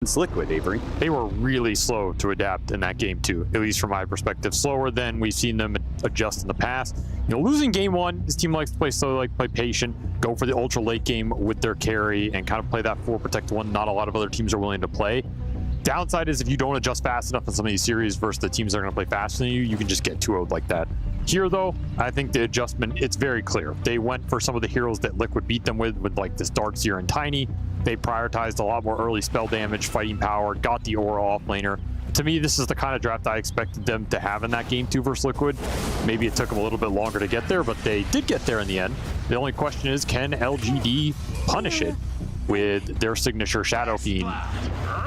It's Liquid, Avery. They were really slow to adapt in that game too, at least from my perspective. Slower than we've seen them adjust in the past. You know, losing game one, this team likes to play slow, like play patient, go for the ultra late game with their carry, and kind of play that 4 protect 1 not a lot of other teams are willing to play. Downside is if you don't adjust fast enough in some of these series versus the teams that are going to play faster than you, you can just get 2-0'd like that. Here, though, I think the adjustment, it's very clear. They went for some of the heroes that Liquid beat them with like this Darkseer and Tiny. They prioritized a lot more early spell damage, fighting power, got the aura off laner. To me, this is the kind of draft I expected them to have in that game 2 versus Liquid. Maybe it took them a little bit longer to get there, but they did get there in the end. The only question is, can LGD punish it with their signature Shadow Fiend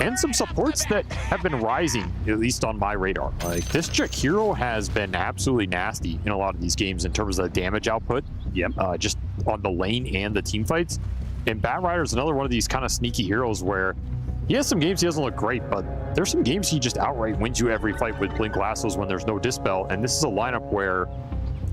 and some supports that have been rising, at least on my radar. Like, this Jakiro has been absolutely nasty in a lot of these games in terms of the damage output. Yep. Just on the lane and the team fights. And Batrider is another one of these kind of sneaky heroes where he has some games he doesn't look great, but there's some games he just outright wins you every fight with Blink Lassos when there's no Dispel. And this is a lineup where,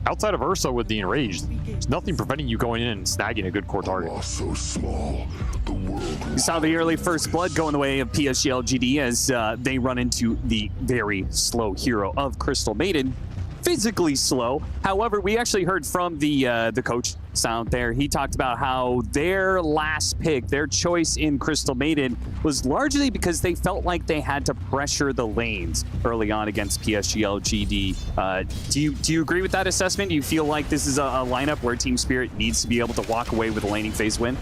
outside of Ursa with the Enraged, there's nothing preventing you going in and snagging a good core target. So small, the world. We saw the early first blood going the way of PSG LGD as they run into the very slow hero of Crystal Maiden. Physically slow. However, we actually heard from the coach sound there. He talked about how their last pick, their choice in Crystal Maiden, was largely because they felt like they had to pressure the lanes early on against PSG LGD. Do you agree with that assessment? Do you feel like this is a lineup where Team Spirit needs to be able to walk away with a laning phase win?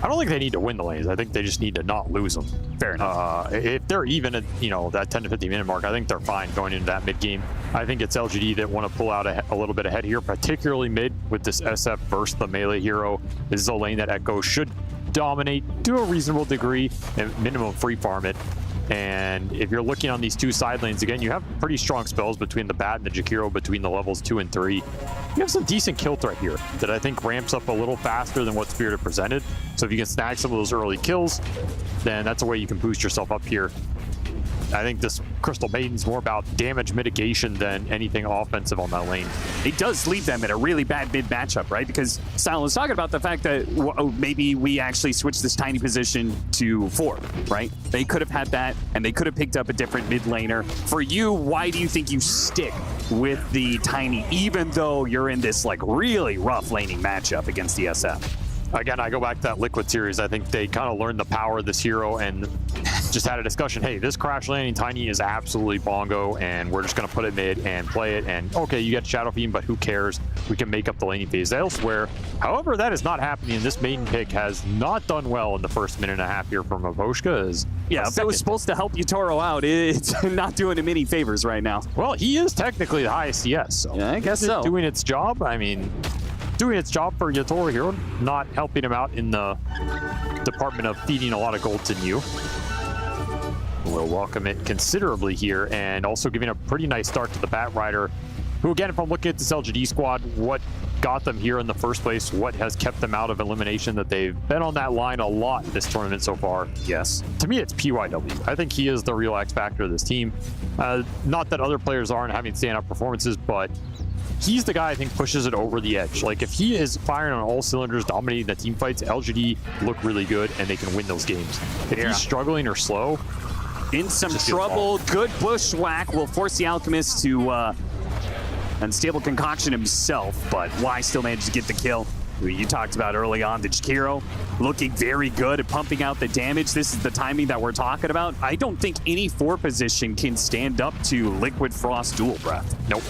I don't think they need to win the lanes. I think they just need to not lose them. Fair enough. If they're even at, you know, that 10 to 15 minute mark, I think they're fine going into that mid game. I think it's LGD that want to pull out a little bit ahead here, particularly mid with this SF versus the melee hero. This is a lane that Echo should dominate to a reasonable degree and minimum free farm it. And if you're looking on these 2 side lanes, again, you have pretty strong spells between the Bat and the Jakiro between the levels 2 and 3. You have some decent kill threat here that I think ramps up a little faster than what Spirit have presented. So if you can snag some of those early kills, then that's a way you can boost yourself up here. I think this Crystal Maiden's more about damage mitigation than anything offensive on that lane. It does leave them in a really bad mid matchup, right? Because Sal was talking about the fact that maybe we actually switched this Tiny position to 4, right? They could have had that, and they could have picked up a different mid laner. For you, why do you think you stick with the Tiny, even though you're in this like really rough laning matchup against the SF? Again, I go back to that Liquid series. I think they kind of learned the power of this hero and just had a discussion. Hey, this crash landing Tiny is absolutely bongo, and we're just going to put it mid and play it. And okay, you get Shadow Fiend, but who cares? We can make up the laning phase elsewhere. However, that is not happening. This maiden pick has not done well in the first minute and a half here from Maposhka. Yeah, if it was supposed to help Yatoro out, it's not doing him any favors right now. Well, he is technically the highest CS. So yeah, I guess so. Doing its job. I mean, doing its job for Yatoro here, not helping him out in the department of feeding a lot of gold to you. We'll welcome it considerably here, and also giving a pretty nice start to the Batrider, who, again, if I'm looking at this LGD squad, what got them here in the first place, what has kept them out of elimination, that they've been on that line a lot this tournament so far. Yes. To me, it's PYW. I think he is the real X factor of this team. Not that other players aren't having stand-up performances, but he's the guy I think pushes it over the edge. Like, if he is firing on all cylinders, dominating the team fights, LGD look really good and they can win those games. If he's struggling or slow, in some trouble, good bushwhack will force the Alchemist to unstable concoction himself, but Y still managed to get the kill. You talked about early on, the Jakiro looking very good at pumping out the damage. This is the timing that we're talking about. I don't think any 4 position can stand up to Liquid Frost Dual Breath. Nope.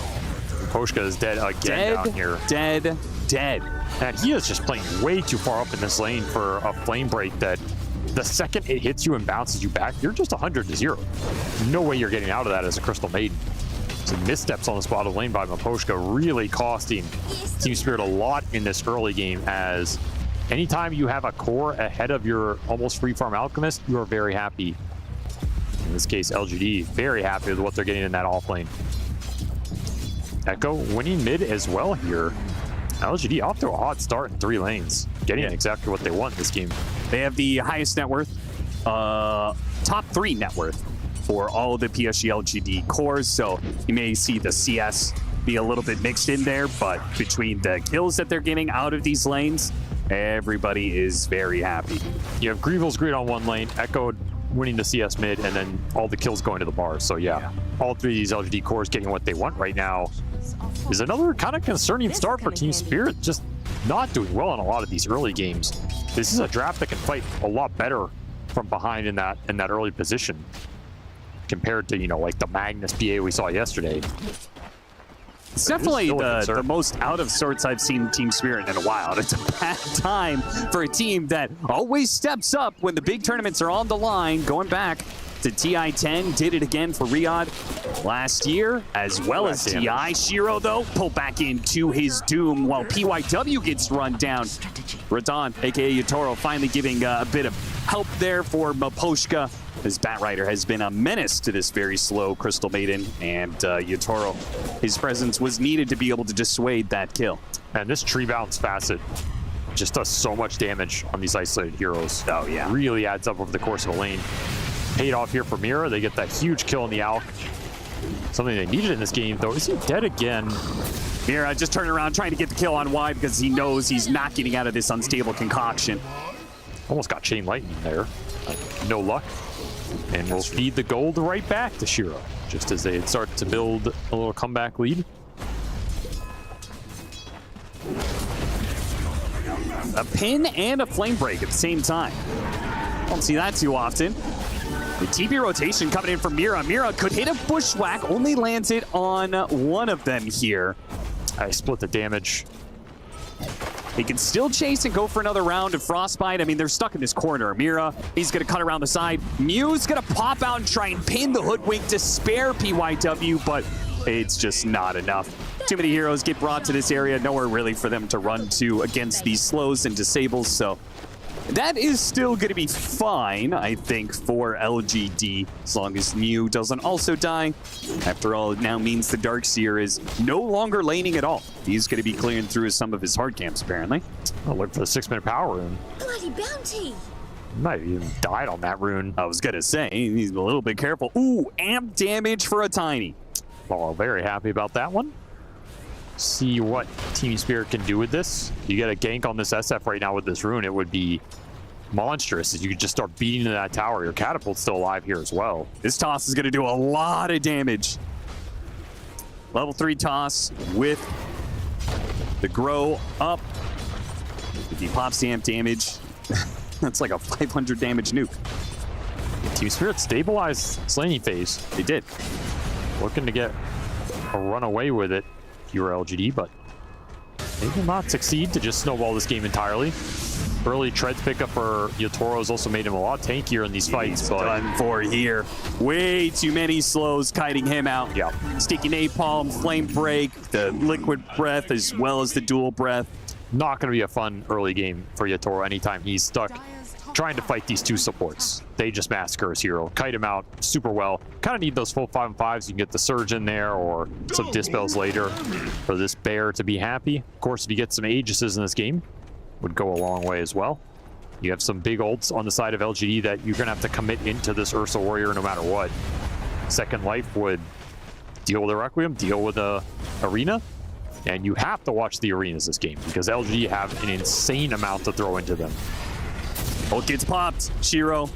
Poshka is dead again down here. Dead. And he is just playing way too far up in this lane for a flame break that the second it hits you and bounces you back, you're just 100 to 0. No way you're getting out of that as a Crystal Maiden. Some missteps on the spot of lane by Maposhka really costing Team Spirit a lot in this early game, as anytime you have a core ahead of your almost free farm Alchemist, you are very happy. In this case, LGD, very happy with what they're getting in that off lane. Echo winning mid as well here. LGD off to a hot start in 3 lanes, getting exactly what they want in this game. They have the highest net worth, top 3 net worth for all of the PSG LGD cores, so you may see the CS be a little bit mixed in there, but between the kills that they're getting out of these lanes, everybody is very happy. You have Grievel's Greed on one lane, Echo winning the CS mid, and then all the kills going to the bars. So yeah, all three of these LGD cores getting what they want right now is another kind of concerning start for Team Spirit. Just not doing well in a lot of these early games. This is a draft that can fight a lot better from behind in that early position compared to, you know, like the Magnus PA we saw yesterday. It's definitely the most out of sorts I've seen Team Spirit in a while. It's a bad time for a team that always steps up when the big tournaments are on the line. Going back to TI-10, did it again for Riyadh last year, as well as TI. Shiro, though, pulled back into his doom while PYW gets run down. Radon, a.k.a. Yatoro, finally giving a bit of help there for Maposhka. His Batrider has been a menace to this very slow Crystal Maiden, and Yatoro, his presence was needed to be able to dissuade that kill. And this tree bounce facet just does so much damage on these isolated heroes. Oh, yeah. Really adds up over the course of a lane. Paid off here for Mira. They get that huge kill in the Alk. Something they needed in this game, though. Is he dead again? Mira just turning around, trying to get the kill on Y because he knows he's not getting out of this unstable concoction. Almost got Chain Lightning there. No luck. And we'll feed the gold right back to Shiro, just as they start to build a little comeback lead. A pin and a flame break at the same time. Don't see that too often. The TP rotation coming in from Mira. Mira could hit a bushwhack, only lands it on one of them here. I split the damage. He can still chase and go for another round of Frostbite. I mean, they're stuck in this corner. Mira, he's going to cut around the side. Mew's going to pop out and try and pin the Hoodwink to spare PYW, but it's just not enough. Too many heroes get brought to this area. Nowhere really for them to run to against these slows and disables, so that is still going to be fine, I think, for LGD, as long as Mew doesn't also die. After all, it now means the Darkseer is no longer laning at all. He's going to be clearing through some of his hard camps, apparently. Oh, look for the 6-minute power rune. Bloody bounty! Might have even died on that rune. I was going to say, he's a little bit careful. Ooh, amp damage for a Tiny. Oh, very happy about that one. See what Team Spirit can do with this. You get a gank on this SF right now with this rune, it would be monstrous. You could just start beating into that tower. Your catapult's still alive here as well. This toss is going to do a lot of damage. Level 3 toss with the grow up. If he pops the amp damage, that's like a 500 damage nuke. Team Spirit stabilized Slaney phase. They did. Looking to get a run away with it. Your LGD, but they will not succeed to just snowball this game entirely. Early treads pickup for Yatoro has also made him a lot tankier in these fights. But done for here. Way too many slows kiting him out. Yeah. Sticky napalm, flame break, the liquid breath, as well as the dual breath. Not going to be a fun early game for Yatoro anytime he's stuck trying to fight these two supports. They just massacre his hero, kite him out super well. Kind of need those full 5-5s. You can get the Surge in there or some Dispels later for this bear to be happy. Of course, if you get some Aegises in this game, would go a long way as well. You have some big ults on the side of LGD that you're going to have to commit into this Ursa Warrior no matter what. Second Life would deal with a Requiem, deal with a Arena, and you have to watch the arenas this game because LGD have an insane amount to throw into them. Ult gets popped. Shiro,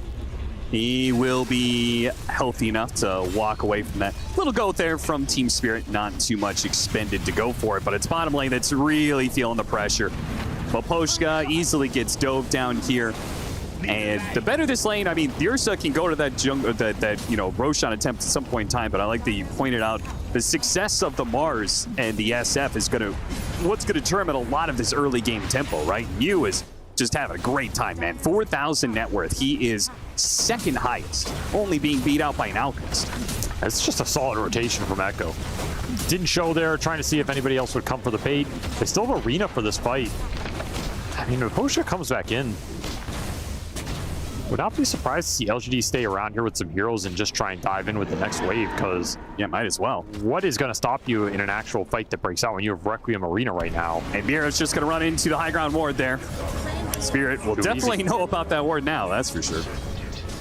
he will be healthy enough to walk away from that. Little goat there from Team Spirit. Not too much expended to go for it, but it's bottom lane that's really feeling the pressure. Maposhka easily gets dove down here. And the better this lane, I mean, the Ursa can go to that jungle, that Roshan attempt at some point in time, but I like that you pointed out the success of the Mars and the SF is what's going to determine a lot of this early game tempo, right? Mew is just having a great time, man. 4,000 net worth. He is second highest, only being beat out by an Alchemist. It's just a solid rotation from Echo. Didn't show there, trying to see if anybody else would come for the bait. They still have Arena for this fight. I mean, if Posha comes back in, would not be surprised to see LGD stay around here with some heroes and just try and dive in with the next wave, because yeah, might as well. What is going to stop you in an actual fight that breaks out when you have Requiem Arena right now? And Mira's just going to run into the high ground ward there. Spirit will definitely know about that ward now, that's for sure.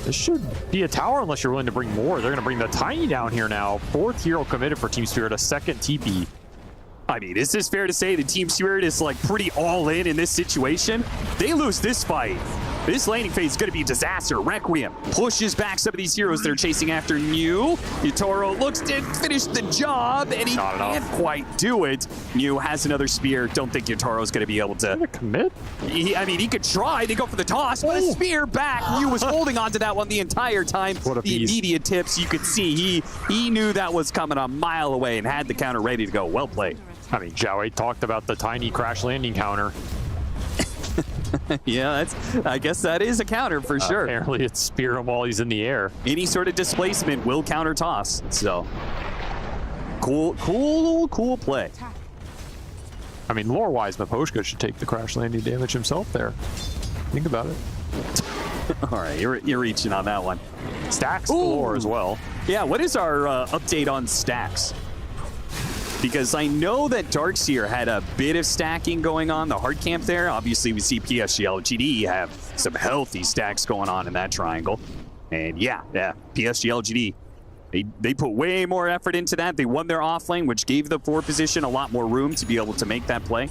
This should be a tower unless you're willing to bring more. They're going to bring the Tiny down here now. Fourth hero committed for Team Spirit, a second TP. I mean, is this fair to say that Team Spirit is like pretty all in this situation? They lose this fight. This laning phase is going to be a disaster. Requiem pushes back some of these heroes that are chasing after Mew. Yutaro looks to finish the job, and he can't quite do it. Mew has another spear. Don't think Yutaro's going to be able to commit. I mean, he could try. They go for the toss, but a spear back. Mew was holding on to that one the entire time. What a the beast. immediate tips, you could see he knew that was coming a mile away and had the counter ready to go. Well played. I mean, Joey talked about the tiny crash landing counter. Yeah, I guess that is a counter for sure. Apparently it's spear him while he's in the air. Any sort of displacement will counter toss. So cool play. I mean, lore-wise, Miposhka should take the crash landing damage himself there. Think about it. All right, you're reaching on that one. Stacks galore as well. Yeah, what is our update on stacks? Because I know that Darkseer had a bit of stacking going on, the hard camp there. Obviously, we see PSG LGD have some healthy stacks going on in that triangle. And yeah, PSG LGD, they put way more effort into that. They won their off lane, which gave the 4 position a lot more room to be able to make that play.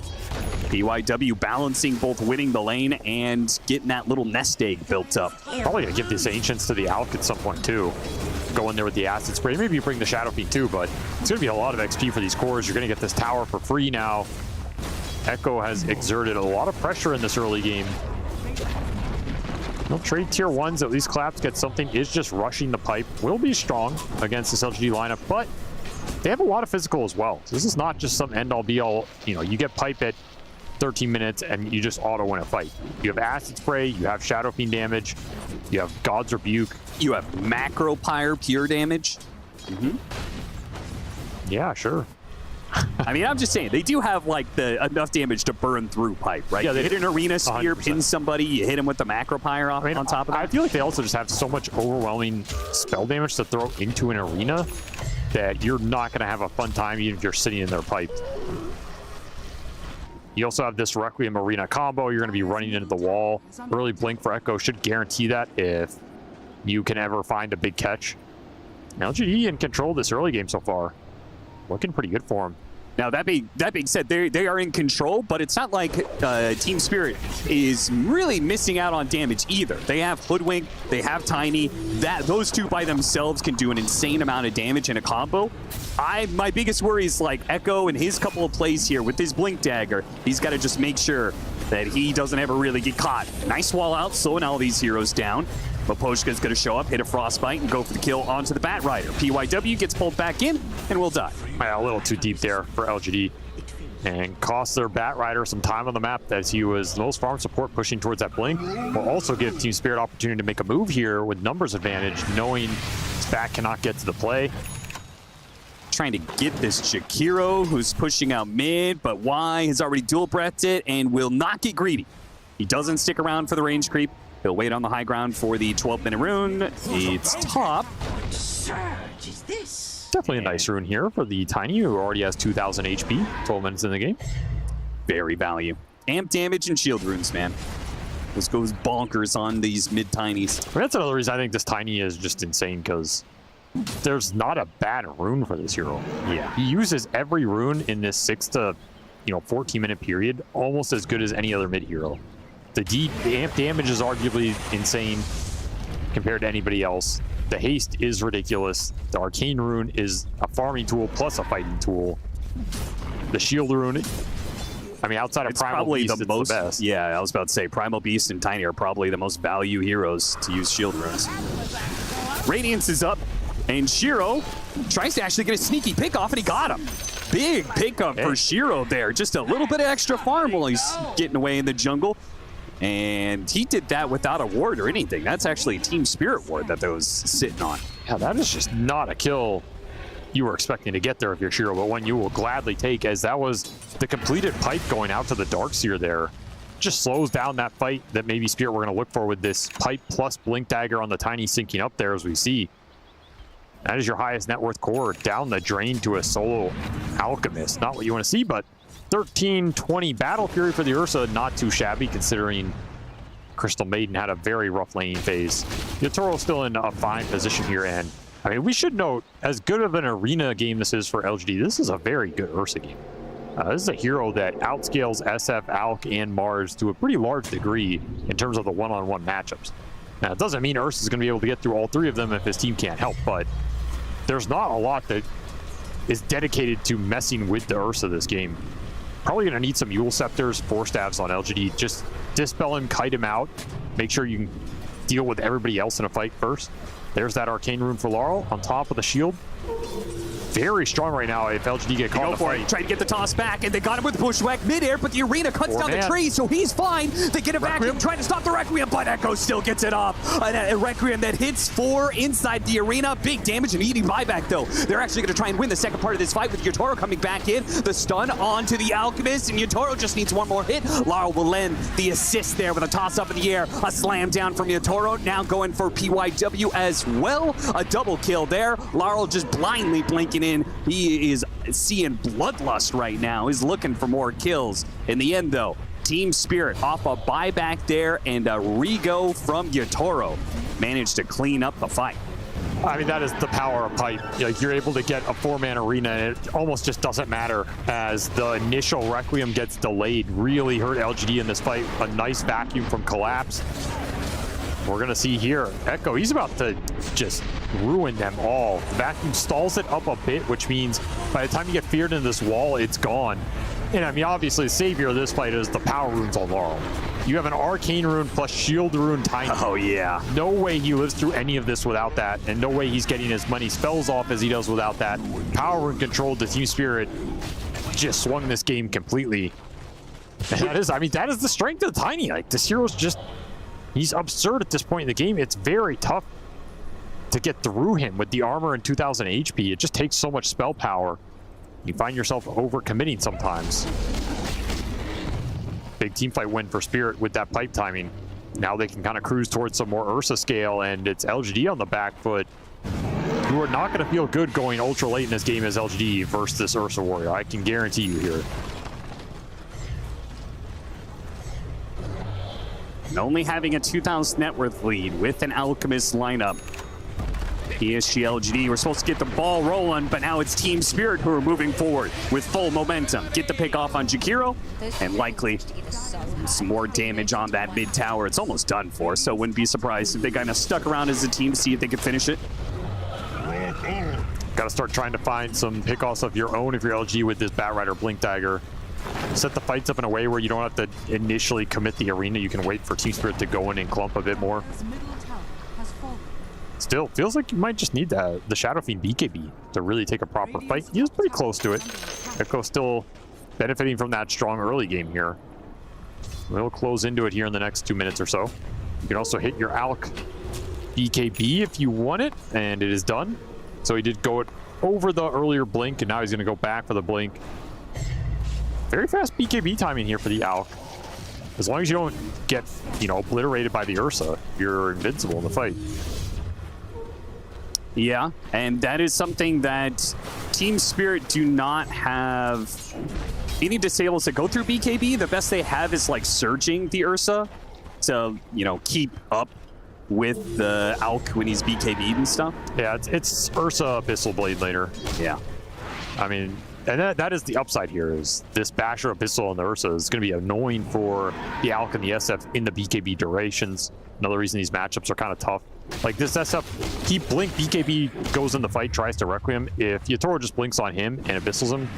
PYW balancing both winning the lane and getting that little nest egg built up. Probably going to give this Ancients to the Alk at some point, too. Go in there with the acid spray. Maybe you bring the Shadow Fiend too, but it's going to be a lot of XP for these cores. You're going to get this tower for free now. Echo has exerted a lot of pressure in this early game. No trade tier 1s, at least Claps get something. Is just rushing the pipe. Will be strong against this LGD lineup, but they have a lot of physical as well. So this is not just some end-all be-all. You know, you get pipe at 13 minutes and you just auto-win a fight. You have acid spray, you have Shadow Fiend damage, you have God's Rebuke. You have macro pyre pure damage. Yeah, sure. I mean, I'm just saying, they do have like enough damage to burn through pipe, right? Yeah, they they hit an arena spear, 100%. pin somebody, you hit him with the macro pyre on top of that. I feel like they also just have so much overwhelming spell damage to throw into an arena that you're not going to have a fun time even if you're sitting in their pipe. You also have this Requiem Arena combo. You're going to be running into the wall. Early blink for Echo should guarantee that if you can ever find a big catch. LGD in control this early game so far. Looking pretty good for him. Now, that being said, they are in control, but it's not like Team Spirit is really missing out on damage either. They have Hoodwink, they have Tiny. Those two by themselves can do an insane amount of damage in a combo. My biggest worry is like Echo and his couple of plays here with his Blink Dagger. He's got to just make sure that he doesn't ever really get caught. Nice wall out, slowing all these heroes down. Miposhka's going to show up, hit a Frostbite, and go for the kill onto the Bat Rider. PYW gets pulled back in and will die. Yeah, a little too deep there for LGD. And cost their Bat Rider some time on the map as he was the most farm support pushing towards that blink. Will also give Team Spirit opportunity to make a move here with numbers advantage, knowing Bat cannot get to the play. Trying to get this Shakiro, who's pushing out mid, but Y has already dual breathed it and will not get greedy. He doesn't stick around for the range creep. He'll wait on the high ground for the 12-minute rune. It's top. What surge is this? Definitely a nice rune here for the Tiny, who already has 2,000 HP, 12 minutes in the game. Very value. Amp damage and shield runes, man. This goes bonkers on these mid-Tinies. That's another reason I think this Tiny is just insane, because there's not a bad rune for this hero. Yeah. He uses every rune in this 6 to 14-minute period almost as good as any other mid hero. The amp damage is arguably insane compared to anybody else. The haste is ridiculous. The arcane rune is a farming tool plus a fighting tool. The shield rune, I mean, outside of It's Primal probably Beast, the it's most. the best. Yeah, I was about to say Primal Beast and Tiny are probably the most value heroes to use shield runes. Radiance is up, and Shiro tries to actually get a sneaky pick off, and he got him. Big pickup for Shiro there. Just a little bit of extra farm while he's getting away in the jungle. And he did that without a ward or anything. That's actually a Team Spirit ward that was sitting on. Yeah, that is just not a kill you were expecting to get there if you're Shiro, but one you will gladly take, as that was the completed pipe going out to the Darkseer there. Just slows down that fight that maybe Spirit we're going to look for with this pipe plus Blink Dagger on the Tiny sinking up there, as we see. That is your highest net worth core down the drain to a solo Alchemist. Not what you want to see, but 1320 Battle Fury for the Ursa, not too shabby considering Crystal Maiden had a very rough laning phase. Yotoro's still in a fine position here, and I mean, we should note, as good of an arena game this is for LGD, this is a very good Ursa game. This is a hero that outscales SF, ALK, and Mars to a pretty large degree in terms of the one-on-one matchups. Now, it doesn't mean Ursa is going to be able to get through all three of them if his team can't help, but there's not a lot that is dedicated to messing with the Ursa this game. Probably going to need some Yule Scepters, 4 staves on LGD. Just dispel him, kite him out. Make sure you can deal with everybody else in a fight first. There's that Arcane Rune for Laurel on top of the shield. Very strong right now if LGD get caught in the fight. Trying to get the toss back, and they got him with Bushwhack midair, but the Arena cuts down the tree, so he's fine. They get it back, trying to stop the Requiem, but Echo still gets it off. A Requiem that hits 4 inside the Arena. Big damage and eating buyback, though. They're actually going to try and win the second part of this fight with Yotaro coming back in. The stun onto the Alchemist, and Yotaro just needs one more hit. Laurel will lend the assist there with a toss up in the air. A slam down from Yotaro, now going for PYW as well. A double kill there. Laurel just blindly blinking in. He is seeing bloodlust right now. He's looking for more kills. In the end, though, Team Spirit off a buyback there, and a rego from Yotaro managed to clean up the fight. I mean, that is the power of Pipe. Like, you're able to get a 4-man arena, and it almost just doesn't matter as the initial Requiem gets delayed. Really hurt LGD in this fight. A nice vacuum from Collapse. We're going to see here, Echo, he's about to just ruin them all. The vacuum stalls it up a bit, which means by the time you get feared into this wall, it's gone. And I mean, obviously, the savior of this fight is the power runes on Laurel. You have an Arcane Rune plus Shield Rune Tiny. Oh, yeah. No way he lives through any of this without that, and no way he's getting as many spells off as he does without that. Power Rune controlled the Team Spirit just swung this game completely. And that is, I mean, that is the strength of Tiny. Like, this hero's just... he's absurd at this point in the game. It's very tough to get through him with the armor and 2000 HP. It just takes so much spell power. You find yourself overcommitting sometimes. Big team fight win for Spirit with that pipe timing. Now they can kind of cruise towards some more Ursa scale, and it's LGD on the back foot. You are not going to feel good going ultra late in this game as LGD versus this Ursa Warrior. I can guarantee you here. And only having a 2,000 net worth lead with an Alchemist lineup. PSG LGD were supposed to get the ball rolling, but now it's Team Spirit who are moving forward with full momentum. Get the pick off on Jakiro, and likely some more damage on that mid tower. It's almost done for, so wouldn't be surprised if they kind of stuck around as a team to see if they could finish it. Got to start trying to find some pickoffs of your own if you're LG with this Batrider Blink Dagger. Set the fights up in a way where you don't have to initially commit the arena. You can wait for Team Spirit to go in and clump a bit more. Still, feels like you might just need the Shadow Fiend BKB to really take a proper fight. He was pretty close to it. Echo still benefiting from that strong early game here. We'll close into it here in the next 2 minutes or so. You can also hit your ALK BKB if you want it, and it is done. So he did go it over the earlier blink, and now he's going to go back for the blink. Very fast BKB timing here for the ALK. As long as you don't get, you know, obliterated by the Ursa, you're invincible in the fight. Yeah, and that is something that Team Spirit do not have any disables that go through BKB. The best they have is like surging the Ursa to, you know, keep up with the ALK when he's BKB'd and stuff. Yeah, it's Ursa Abyssal Blade later. Yeah. I mean, and that is the upside here, is this Basher Abyssal and the Ursa is going to be annoying for the ALK and the SF in the BKB durations. Another reason these matchups are kind of tough. Like this SF, he blink, BKB goes in the fight, tries to Requiem. If Yotaro just blinks on him and Abyssals him,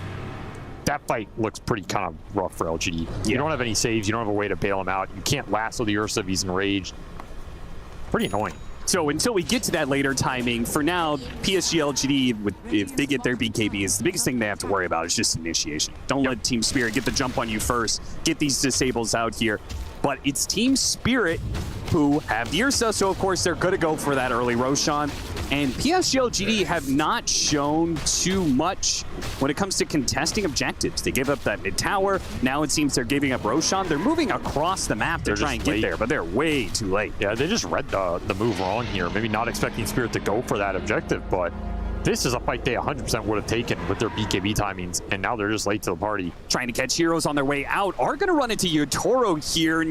that fight looks pretty kind of rough for LGD. Yeah. You don't have any saves, you don't have a way to bail him out. You can't lasso the Ursa if he's enraged. Pretty annoying. So until we get to that later timing, for now, PSG LGD, if they get their BKBs, the biggest thing they have to worry about is just initiation. Don't let Team Spirit get the jump on you first. Get these disables out here. But it's Team Spirit who have the Ursa, so of course they're going to go for that early Roshan. And PSG LGD have not shown too much when it comes to contesting objectives. They gave up that mid tower. Now it seems they're giving up Roshan. They're moving across the map to try and get there, but they're way too late. Yeah, they just read the move wrong here. Maybe not expecting Spirit to go for that objective, but This is a fight they 100% would have taken with their BKB timings, and now they're just late to the party. Trying to catch heroes on their way out. Are going to run into Yotaro here.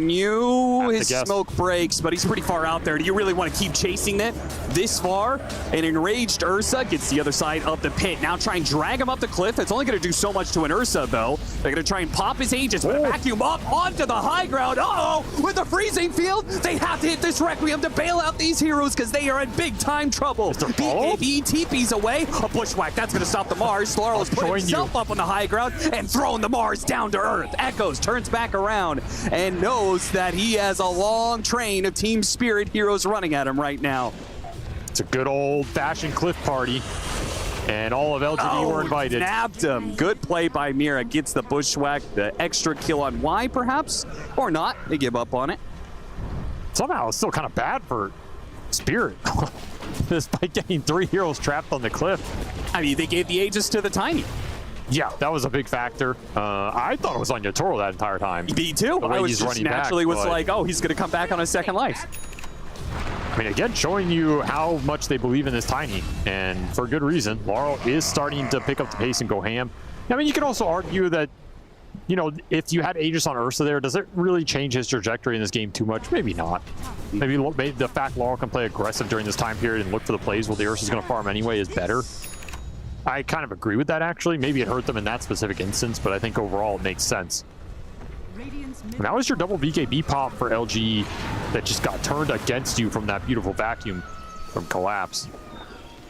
His smoke breaks, but he's pretty far out there. Do you really want to keep chasing it this far? An enraged Ursa gets the other side of the pit. Now try and drag him up the cliff. It's only going to do so much to an Ursa, though. They're going to try and pop his Aegis, but vacuum up onto the high ground. Uh-oh! With the freezing field, they have to hit this Requiem to bail out these heroes because they are in big-time trouble. BKB TP's away. A bushwhack, that's going to stop the Mars. Laurel is putting himself up on the high ground and throwing the Mars down to earth. Echoes, turns back around and knows that he has a long train of Team Spirit heroes running at him right now. It's a good old-fashioned cliff party, and all of LGD were invited. Nabbed him. Good play by Mira. Gets the bushwhack, the extra kill on Y, perhaps, or not. They give up on it. Somehow, it's still kind of bad for Spirit. Despite getting 3 heroes trapped on the cliff. I mean, they gave the Aegis to the Tiny. Yeah, that was a big factor. I thought it was on Yotaro that entire time. Me too. I was just naturally back, like, oh, he's going to come back on a second life. I mean, again, showing you how much they believe in this Tiny, and for good reason. Laurel is starting to pick up the pace and go ham. I mean, you can also argue that, you know, if you had Aegis on Ursa there, does it really change his trajectory in this game too much? Maybe not. Maybe the fact Laurel can play aggressive during this time period and look for the plays while the Ursa's going to farm anyway is better. I kind of agree with that, actually. Maybe it hurt them in that specific instance, but I think overall it makes sense. And that was your double BKB pop for LG that just got turned against you from that beautiful vacuum from Collapse.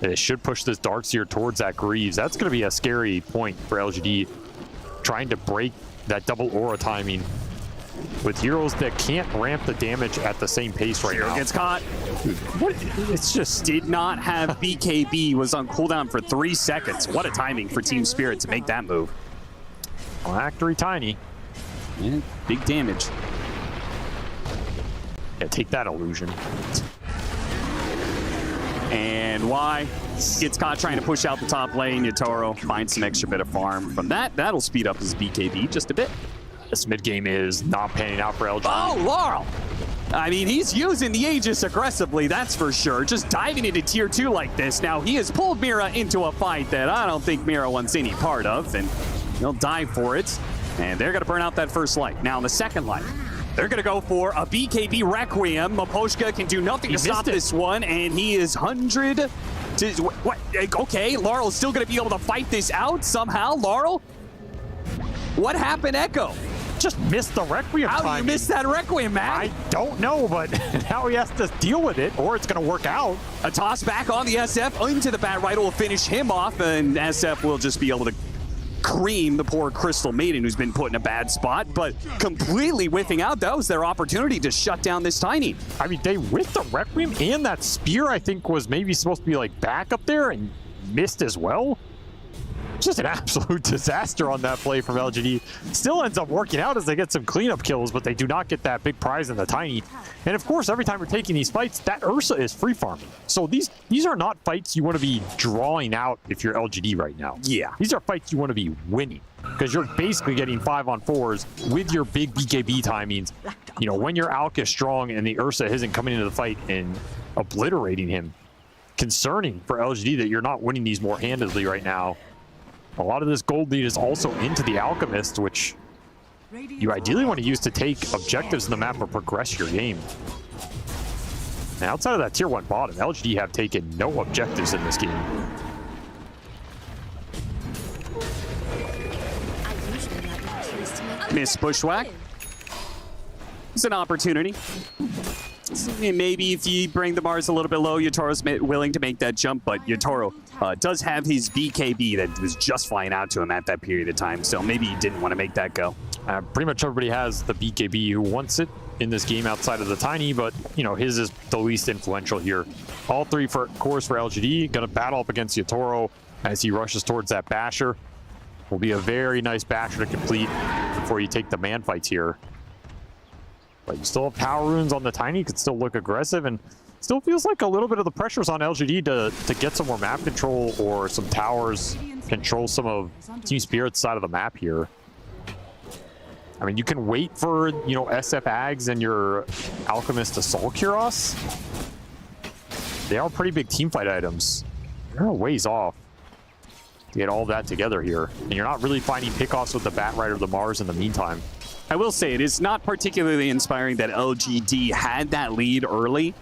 It should push this Darkseer towards that Greaves. That's going to be a scary point for LGD, trying to break that double aura timing with heroes that can't ramp the damage at the same pace right now. Gets caught. What? It's just did not have BKB, was on cooldown for 3 seconds. What a timing for Team Spirit to make that move. Factory Tiny. Yeah, big damage. Yeah, take that illusion. And Y gets caught trying to push out the top lane. Yotaro finds some extra bit of farm from that. That'll speed up his BKB just a bit. This mid game is not panning out for LG. Oh, Laurel! I mean, he's using the Aegis aggressively, that's for sure. Just diving into tier 2 like this. Now, he has pulled Mira into a fight that I don't think Mira wants any part of, and he'll dive for it. And they're going to burn out that first light. Now, in the second light, they're going to go for a BKB Requiem. Maposhka can do nothing to stop this one, and he is 100 to... What? Okay, Laurel is still going to be able to fight this out somehow. Laurel? What happened, Echo? Just missed the Requiem timing. How do you miss that Requiem, man? I don't know, but now he has to deal with it, or it's going to work out. A toss back on the SF into the Bat Rite will finish him off, and SF will just be able to cream the poor Crystal Maiden, who's been put in a bad spot, but completely whiffing out. That was their opportunity to shut down this Tiny. I mean, they whiffed the Requiem, and that Spear, I think, was maybe supposed to be, like, back up there and missed as well. Just an absolute disaster on that play from LGD. Still ends up working out as they get some cleanup kills, but they do not get that big prize in the Tiny. And of course, every time we're taking these fights, that Ursa is free farming. So these are not fights you want to be drawing out if you're LGD right now. Yeah. These are fights you want to be winning, because you're basically getting 5-on-4s with your big BKB timings. You know, when your Alk is strong and the Ursa isn't coming into the fight and obliterating him. Concerning for LGD that you're not winning these more handedly right now. A lot of this gold lead is also into the Alchemist, which you ideally want to use to take objectives in the map or progress your game. And outside of that tier 1 bottom, LGD have taken no objectives in this game. Miss Bushwhack. It's an opportunity. Maybe if you bring the Mars a little bit low, Yotaro's willing to make that jump, but Yotaro does have his BKB that was just flying out to him at that period of time, so maybe he didn't want to make that go. Pretty much everybody has the BKB who wants it in this game outside of the Tiny, but, you know, his is the least influential here. All 3 cores for LGD, going to battle up against Yotaro as he rushes towards that Basher. Will be a very nice Basher to complete before you take the man fights here. But you still have power runes on the Tiny, could still look aggressive, and still feels like a little bit of the pressure's on LGD to get some more map control or some towers, control some of Team Spirit's side of the map here. I mean, you can wait for, you know, SF Ags and your Alchemist to Soul Curos. They are pretty big teamfight items. You're a ways off to get all that together here. And you're not really finding pickoffs with the Bat Rider or the Mars in the meantime. I will say it is not particularly inspiring that LGD had that lead early.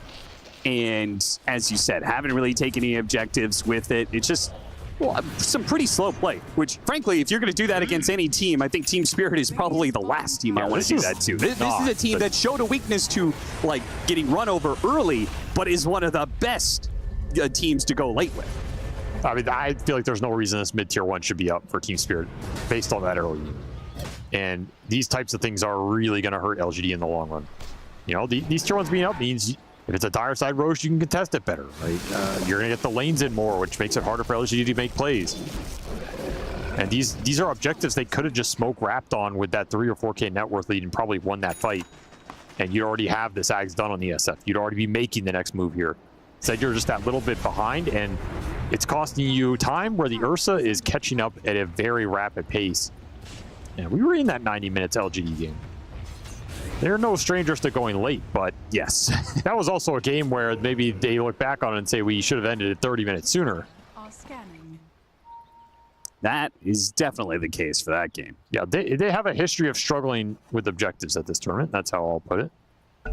And as you said, haven't really taken any objectives with it. It's just some pretty slow play, which frankly, if you're going to do that against any team, I think Team Spirit is probably the last team I want to do that to. This is a team that showed a weakness to like getting run over early, but is one of the best teams to go late with. I mean, I feel like there's no reason this mid-tier 1 should be up for Team Spirit based on that early. And these types of things are really going to hurt LGD in the long run. You know, these tier 1s being up means if it's a dire side Roche, you can contest it better. Right? You're going to get the lanes in more, which makes it harder for LGD to make plays. And these are objectives they could have just smoke wrapped on with that 3 or 4K net worth lead and probably won that fight. And you already have this Ags done on the SF. You'd already be making the next move here. Instead, you're just that little bit behind, and it's costing you time where the Ursa is catching up at a very rapid pace. And we were in that 90 minutes LGD game. They're no strangers to going late, but yes, that was also a game where maybe they look back on it and say we should have ended it 30 minutes sooner. That is definitely the case for that game. Yeah, they have a history of struggling with objectives at this tournament. That's how I'll put it.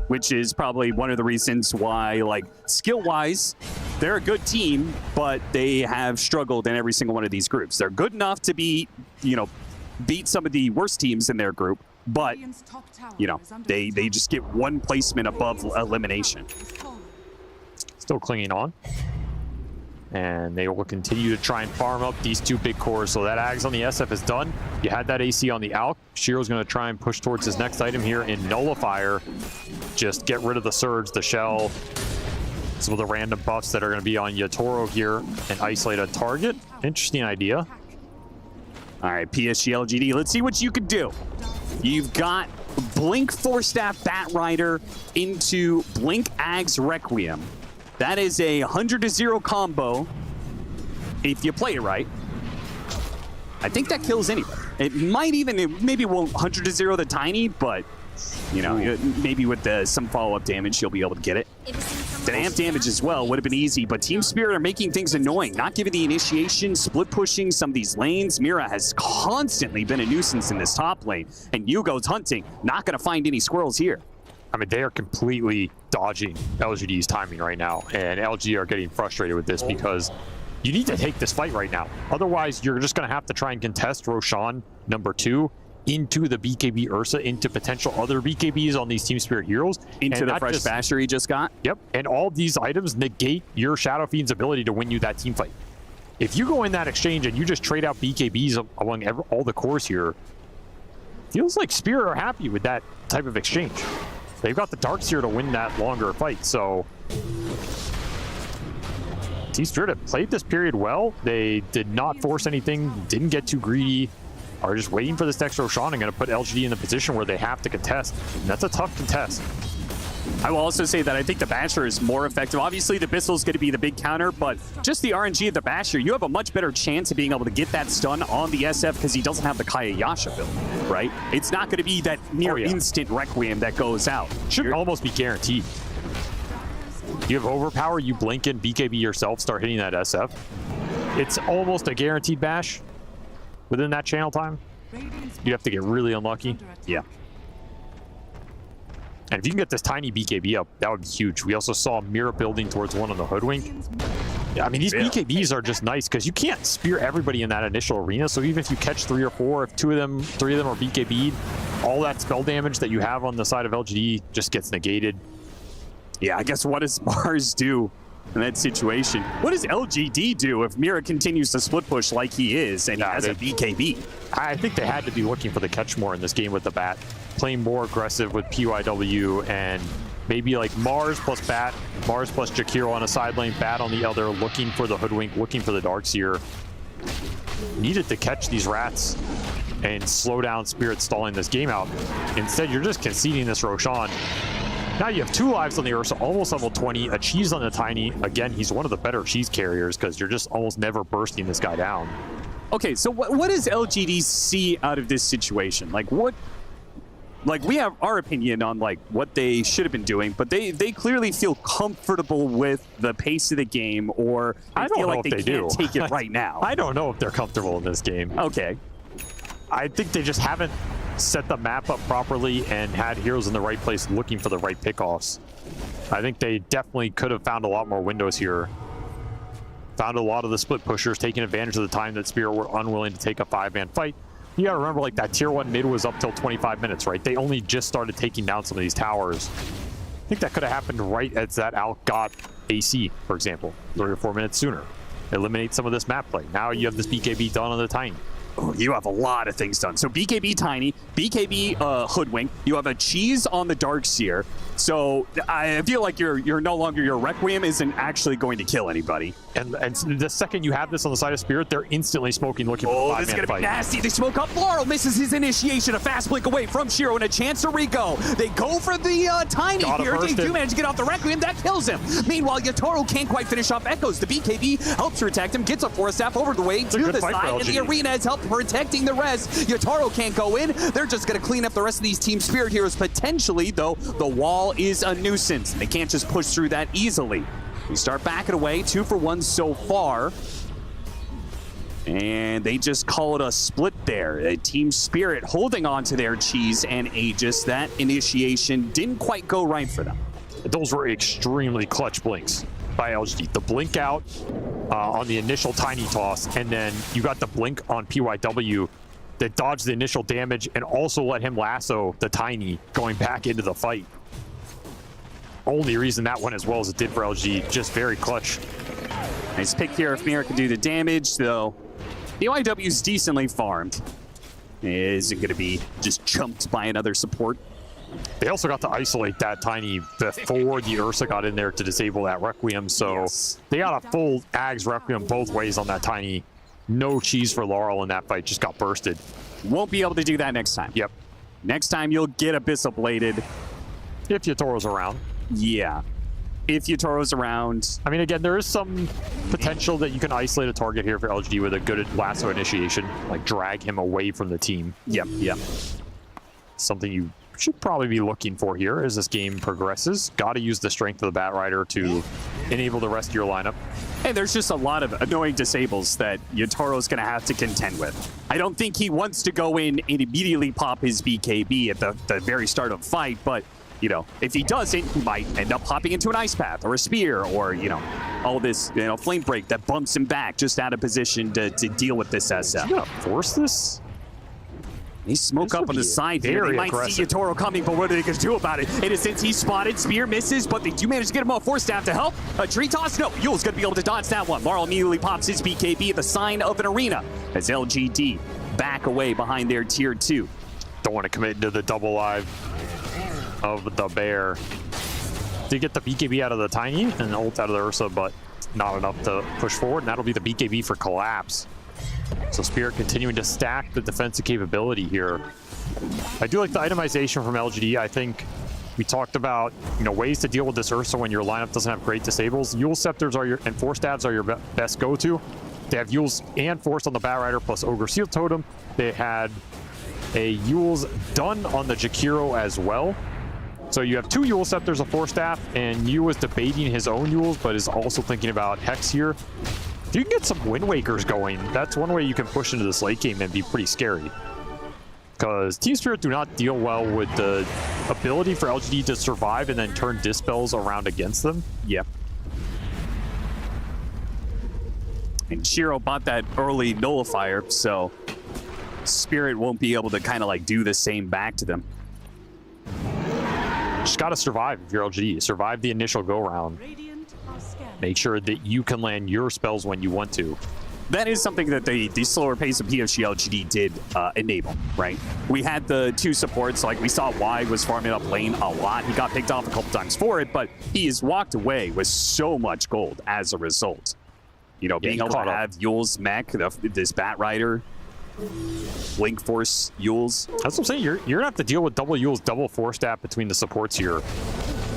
Which is probably one of the reasons why, like, skill-wise, they're a good team, but they have struggled in every single one of these groups. They're good enough to be, you know, beat some of the worst teams in their group, but, you know, they just get one placement above elimination. Still clinging on. And they will continue to try and farm up these 2 big cores. So that Ags on the SF is done. You had that AC on the Alk. Shiro's going to try and push towards his next item here in Nullifier. Just get rid of the Surge, the Shell, some of the random buffs that are going to be on Yatoro here and isolate a target. Interesting idea. All right, PSG LGD, let's see what you can do. You've got Blink 4-staff Bat Rider into Blink Ags Requiem. That is a 100-0 combo if you play it right. I think that kills anybody. It might even, maybe won't 100-0 the Tiny, but, you know, maybe with some follow-up damage, you'll be able to get it. The amp damage as well would have been easy, but Team Spirit are making things annoying, not giving the initiation, split pushing some of these lanes. Mira has constantly been a nuisance in this top lane, and Yugo's hunting, not going to find any squirrels here. I mean, they are completely dodging LGD's timing right now, and LG are getting frustrated with this because you need to take this fight right now. Otherwise, you're just going to have to try and contest Roshan #2 into the BKB Ursa, into potential other BKBs on these Team Spirit heroes. Into the fresh basher he just got? Yep, and all these items negate your Shadow Fiend's ability to win you that team fight. If you go in that exchange and you just trade out BKBs among all the cores here, feels like Spirit are happy with that type of exchange. They've got the Darks here to win that longer fight, so Team Spirit have played this period well. They did not force anything, didn't get too greedy, are just waiting for this next Roshan and going to put LGD in the position where they have to contest. And that's a tough contest. I will also say that I think the Basher is more effective. Obviously, the Bissell is going to be the big counter, but just the RNG of the Basher, you have a much better chance of being able to get that stun on the SF because he doesn't have the Kaya Yasha build, right? It's not going to be that near instant Requiem that goes out. Should almost be guaranteed. You have overpower, you blink in, BKB yourself, start hitting that SF. It's almost a guaranteed bash within that channel time. You have to get really unlucky. Yeah. And if you can get this tiny BKB up, that would be huge. We also saw Mira building towards one on the Hoodwink. Yeah, I mean, these BKBs are just nice because you can't spear everybody in that initial arena. So even if you catch 3 or 4, if 3 of them are BKB'd, all that spell damage that you have on the side of LGD just gets negated. Yeah, I guess what does Mars do in that situation? What does LGD do if Mira continues to split push like he is and he has a BKB? I think they had to be looking for the catch more in this game with the Bat, playing more aggressive with PYW and maybe like Mars plus Bat, Mars plus Jakiro on a side lane, Bat on the other, looking for the Hoodwink, looking for the Darkseer. Needed to catch these rats and slow down Spirit stalling this game out. Instead, you're just conceding this Roshan. Now you have 2 lives on the Ursa, almost level 20, a cheese on the Tiny. Again, he's one of the better cheese carriers because you're just almost never bursting this guy down. Okay, so what does LGD see out of this situation? Like, what Like, we have our opinion on, like, what they should have been doing, but they clearly feel comfortable with the pace of the game, or I don't feel know like if they they can't do. take it right now. I don't know if they're comfortable in this game. Okay. I think they just haven't set the map up properly and had heroes in the right place looking for the right pickoffs. I think they definitely could have found a lot more windows here. Found a lot of the split pushers taking advantage of the time that Spirit were unwilling to take a 5-man fight. You gotta remember, like, that tier 1 mid was up till 25 minutes, right? They only just started taking down some of these towers. I think that could have happened right as that Alk got AC, for example, 3 or 4 minutes sooner. Eliminate some of this map play. Now you have this BKB done on the Tiny. Oh, you have a lot of things done. So BKB Tiny, BKB Hoodwink. You have a cheese on the Darkseer. So I feel like you're no longer, your Requiem isn't actually going to kill anybody. And the second you have this on the side of Spirit, they're instantly smoking, looking for a 5-man this is going to fight. be nasty. They smoke up. Laurel misses his initiation. A fast blink away from Shiro and a chance to Rico. They go for the Tiny here. They do manage to get off the Requiem. That kills him. Meanwhile, Yatoro can't quite finish off Echoes. The BKB helps protect him, gets a Force Staff over the way to the side, and the arena has helped protecting the rest. Yatoro can't go in. They're just going to clean up the rest of these Team Spirit heroes potentially, though the wall is a nuisance. They can't just push through that easily. We start backing away, 2 for 1 so far. And they just call it a split there. Team Spirit holding on to their cheese and Aegis. That initiation didn't quite go right for them. Those were extremely clutch blinks by LGD. The blink out on the initial Tiny toss, and then you got the blink on PYW that dodged the initial damage and also let him lasso the Tiny going back into the fight. Only reason that went as well as it did for LG, just very clutch. Nice pick here if Mira can do the damage, though. PYW's decently farmed. Isn't going to be just chumped by another support. They also got to isolate that Tiny before the Ursa got in there to disable that Requiem, so they got a full Ags Requiem both ways on that Tiny. No cheese for Laurel in that fight, just got bursted. Won't be able to do that next time. Yep. Next time you'll get Abyssal Bladed. If Yatoro's around. Yeah. If Yatoro's around. I mean, again, there is some potential that you can isolate a target here for LGD with a good lasso initiation, like drag him away from the team. Yep. Something you should probably be looking for here as this game progresses. Got to use the strength of the Batrider to enable the rest of your lineup. And there's just a lot of annoying disables that Yatoro's going to have to contend with. I don't think he wants to go in and immediately pop his BKB at the very start of the fight, but you know, if he doesn't, he might end up hopping into an ice path or a spear or, you know, all this, you know, flame break that bumps him back just out of position to deal with this SF. You gonna force this? They smoke up on the side here. They might see Yatoro coming, but what are they going to do about it? Innocence, he's spotted. Spear misses, but they do manage to get him a Force Staff to help. A tree toss? No. Yule's going to be able to dodge that one. Laurel immediately pops his BKB at the sign of an arena as LGD back away behind their tier 2. Don't want to commit into the double live of the bear. To get the BKB out of the Tiny and ult out of the Ursa, but not enough to push forward, and that'll be the BKB for Collapse. So Spirit continuing to stack the defensive capability here. I do like the itemization from LGD. I think we talked about, you know, ways to deal with this Ursa when your lineup doesn't have great disables. Yule Scepters are and Force Stabs are your best go-to. They have Yules and Force on the Batrider plus Ogre Seal Totem. They had a Yules done on the Jakiro as well. So you have 2 Yule Scepters, a Force Staff, and Yu is debating his own Yules, but is also thinking about Hex here. If you can get some Wind Wakers going, that's one way you can push into this late game and be pretty scary. Because Team Spirit do not deal well with the ability for LGD to survive and then turn Dispels around against them. Yep. And Shiro bought that early nullifier, so Spirit won't be able to kind of like do the same back to them. Just got to survive if you're LGD. Survive the initial go-round. Make sure that you can land your spells when you want to. That is something that the slower pace of PSG LGD did enable, right? We had the 2 supports, like we saw Y was farming up lane a lot. He got picked off a couple times for it, but he has walked away with so much gold as a result. You know, being able to have Yule's mech, this Batrider, Link Force Yules. That's what I'm saying. You're gonna have to deal with double Yules, double Force Staff between the supports here.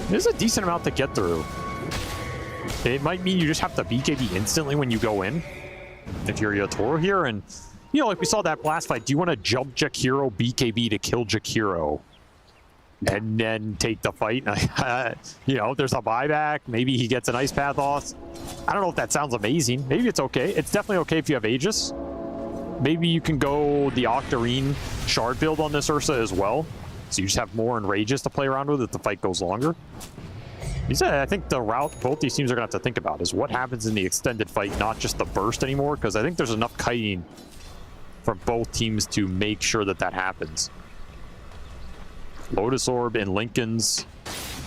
There's a decent amount to get through. It might mean you just have to BKB instantly when you go in, if you're Yatoro here. And, you know, like we saw that blast fight, do you want to jump Jakiro BKB to kill Jakiro? and then take the fight. You know, there's a buyback. Maybe he gets an ice path off. I don't know if that sounds amazing. Maybe it's okay. It's definitely okay if you have Aegis. Maybe you can go the Octarine shard build on this Ursa as well. So you just have more Enrages to play around with if the fight goes longer. I think the route both these teams are going to have to think about is what happens in the extended fight, not just the burst anymore, because I think there's enough kiting from both teams to make sure that that happens. Lotus Orb and Lincoln's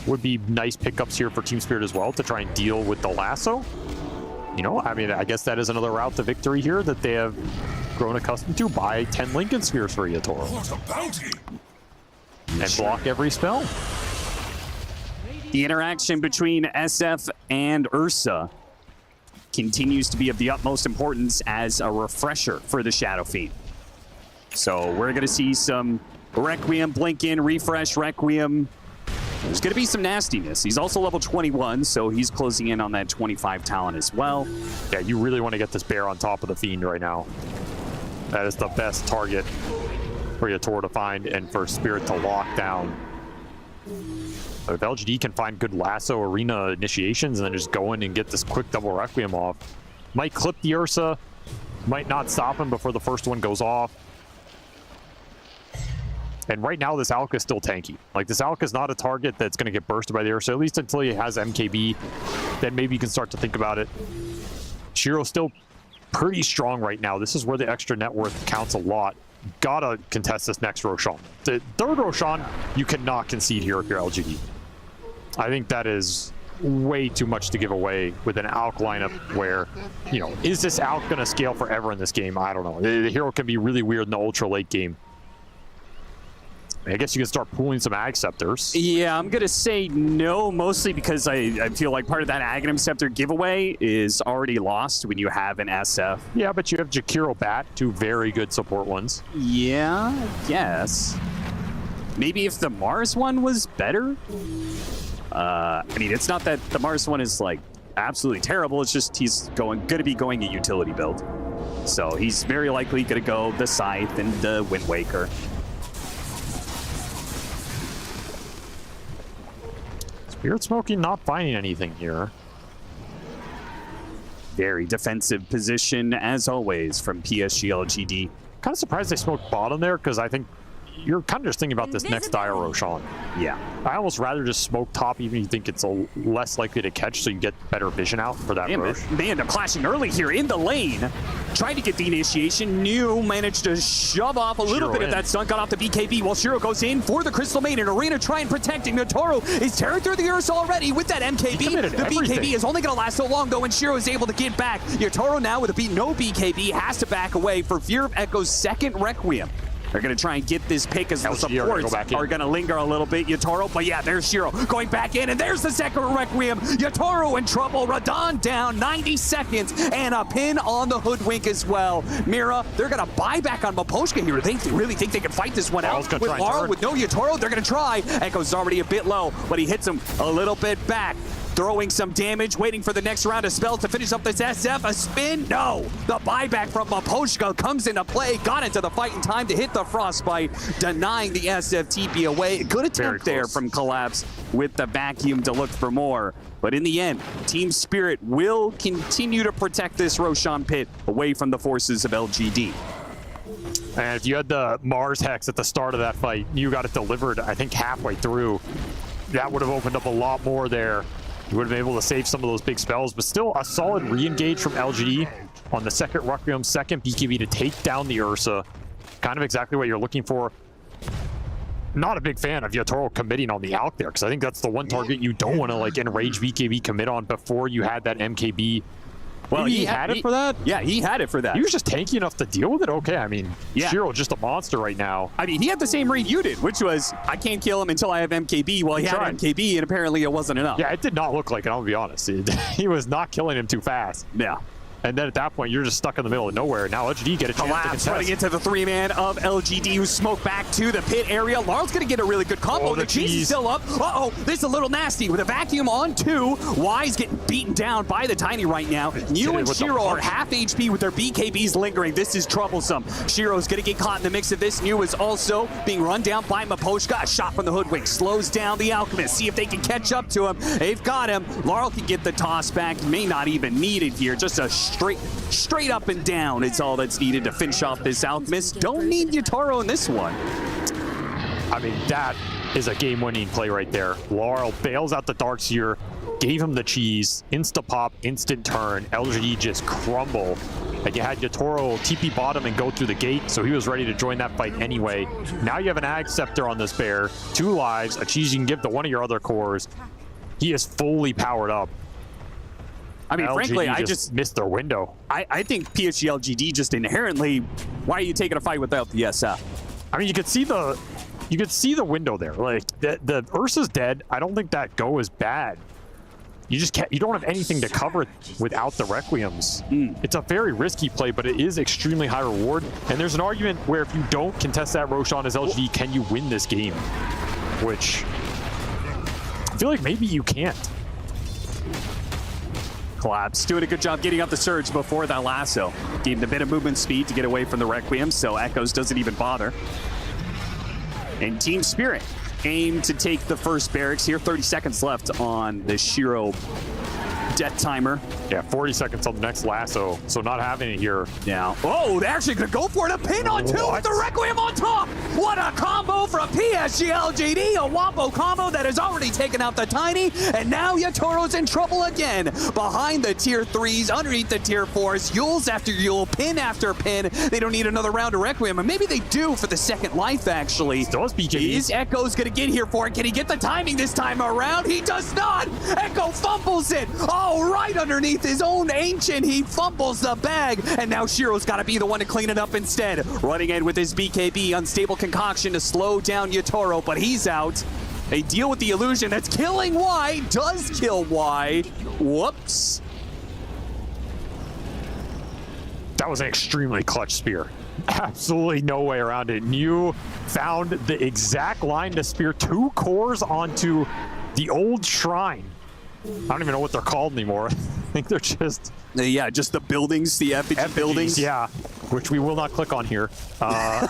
would be nice pickups here for Team Spirit as well to try and deal with the lasso. You know, I mean, I guess that is another route to victory here that they have grown accustomed to. Buy 10 Lincoln Spheres for Yatoro. And block every spell. The interaction between SF and Ursa continues to be of the utmost importance as a refresher for the Shadow Fiend. So we're going to see some Requiem, blink in, refresh, Requiem. There's going to be some nastiness. He's also level 21, so he's closing in on that 25 talent as well. Yeah, you really want to get this bear on top of the Fiend right now. That is the best target for Yatoro to find and for Spirit to lock down. But if LGD can find good lasso arena initiations and then just go in and get this quick double Requiem off, might clip the Ursa, might not stop him before the first one goes off. And right now, this Alka is still tanky. Like, this Alka is not a target that's going to get bursted by the Ursa, at least until he has MKB. Then maybe you can start to think about it. Shiro's still pretty strong right now. This is where the extra net worth counts a lot. Gotta contest this next Roshan. The third Roshan, you cannot concede here if you're LGD. I think that is way too much to give away with an Alk lineup where, you know, is this Alk going to scale forever in this game? I don't know. The hero can be really weird in the ultra late game. I guess you can start pooling some Ag Scepters. Yeah, I'm going to say no, mostly because I feel like part of that Aghanim Scepter giveaway is already lost when you have an SF. Yeah, but you have Jakiro Bat, two very good support ones. Yeah, I guess. Maybe if the Mars one was better? I mean, it's not that the Mars one is, like, absolutely terrible. It's just he's going to be going a utility build. So he's very likely going to go the Scythe and the Wind Waker. Spirit Smoking not finding anything here. Very defensive position, as always, from PSG LGD. Kind of surprised they smoked bottom there, because I think you're kind of just thinking about this next Dire Roshan. Yeah. I almost rather just smoke top, even if you think it's less likely to catch, so you get better vision out for that Rosh. They end up clashing early here in the lane. Tried to get the initiation. New managed to shove off a little bit of that stun. Got off the BKB while Shiro goes in for the Crystal Maiden. Arena trying protecting. Yatoro is tearing through the Ursa already with that MKB. The BKB is only going to last so long, though, and Shiro is able to get back. Yatoro now with no BKB has to back away for fear of Echo's second Requiem. They're going to try and get this pick as the supports are going to linger a little bit. Yatoro, but yeah, there's Shiro going back in, and there's the second Requiem. Yatoro in trouble. Radon down, 90 seconds, and a pin on the Hoodwink as well. Mira, they're going to buy back on Maposhka here. They really think they can fight this one out. With Laurel, with no Yatoro, they're going to try. Echo's already a bit low, but he hits him a little bit back. Throwing some damage, waiting for the next round of spells to finish up this SF. A spin? No! The buyback from Maposhka comes into play. Got into the fight in time to hit the Frostbite, denying the SF TP away. Good attempt there from Collapse with the vacuum to look for more. But in the end, Team Spirit will continue to protect this Roshan pit away from the forces of LGD. And if you had the Mars Hex at the start of that fight, you got it delivered, I think, halfway through. That would have opened up a lot more there. You would have been able to save some of those big spells, but still a solid re-engage from LGD on the second Requiem, second BKB to take down the Ursa. Kind of exactly what you're looking for. Not a big fan of Yatoro committing on the Alk there, because I think that's the one target you don't want to, like, enrage BKB commit on before you had that MKB. Well, he had it for that? Yeah, he had it for that. He was just tanky enough to deal with it? Okay, I mean, yeah. Shiro just a monster right now. I mean, he had the same read you did, which was, I can't kill him until I have MKB. Well, he had MKB, and apparently it wasn't enough. Yeah, it did not look like it, I'll be honest. He was not killing him too fast. Yeah. And then at that point, you're just stuck in the middle of nowhere. Now LGD get a chance to Collapse contest. running into the three-man of LGD, who smoke back to the pit area. Larl's going to get a really good combo. Oh, the the cheese is cheese. still up. Uh-oh, this is a little nasty with a vacuum on 2. Y's getting beaten down by the Tiny right now. New and with the Shiro are punch. half HP with their BKBs lingering. This is troublesome. Shiro's going to get caught in the mix of this. New is also being run down by Maposhka. A shot from the Hoodwink slows down the Alchemist. See if they can catch up to him. They've got him. Larl can get the toss back. May not even need it here. Just a straight up and down is all that's needed to finish off this Alchemist. Don't need Yatoro in this one. I mean, that is a game-winning play right there. Laurel bails out the Darkseer, gave him the cheese, insta-pop, instant turn. LGD just crumble. And you had Yatoro TP bottom and go through the gate, so he was ready to join that fight anyway. Now you have an Ag Scepter on this bear, 2 lives, a cheese you can give to one of your other cores. He is fully powered up. I mean, LGD frankly, I just missed their window. I think PSG LGD just inherently, why are you taking a fight without the SF? I mean, you could see the window there. Like the Ursa's dead. I don't think that go is bad. You just can't. You don't have anything to cover without the Requiems. It's a very risky play, but it is extremely high reward. And there's an argument where if you don't contest that Roshan as LGD, can you win this game? Which I feel like maybe you can't. Collapse doing a good job getting up the surge before that lasso. Gave him a bit of movement speed to get away from the Requiem, so Echoes doesn't even bother. And Team Spirit aim to take the first barracks here. 30 seconds left on the Shiro death timer. Yeah, 40 seconds on the next lasso, so not having it here. Now, oh, they're actually going to go for it. A pin on 2 with the Requiem on top. What a combo from PSG LGD. A Wombo combo that has already taken out the Tiny. And now Yatoro's in trouble again. Behind the tier 3s, underneath the tier 4s. Yules after Yule, pin after pin. They don't need another round of Requiem. And maybe they do for the second life, actually. Still has BKB. Is Echo's going to get here for it? Can he get the timing this time around? He does not. Echo fumbles it. Oh, right underneath his own Ancient, he fumbles the bag, and now Shiro's got to be the one to clean it up instead. Running in with his BKB, unstable concoction to slow down Yatoro, but he's out. They deal with the illusion that's killing Y, does kill Y. Whoops. That was an extremely clutch spear. Absolutely no way around it. New found the exact line to spear 2 cores onto the old shrine. I don't even know what they're called anymore. I think they're just... Yeah, just the buildings, the effigy buildings. Yeah, which we will not click on here. But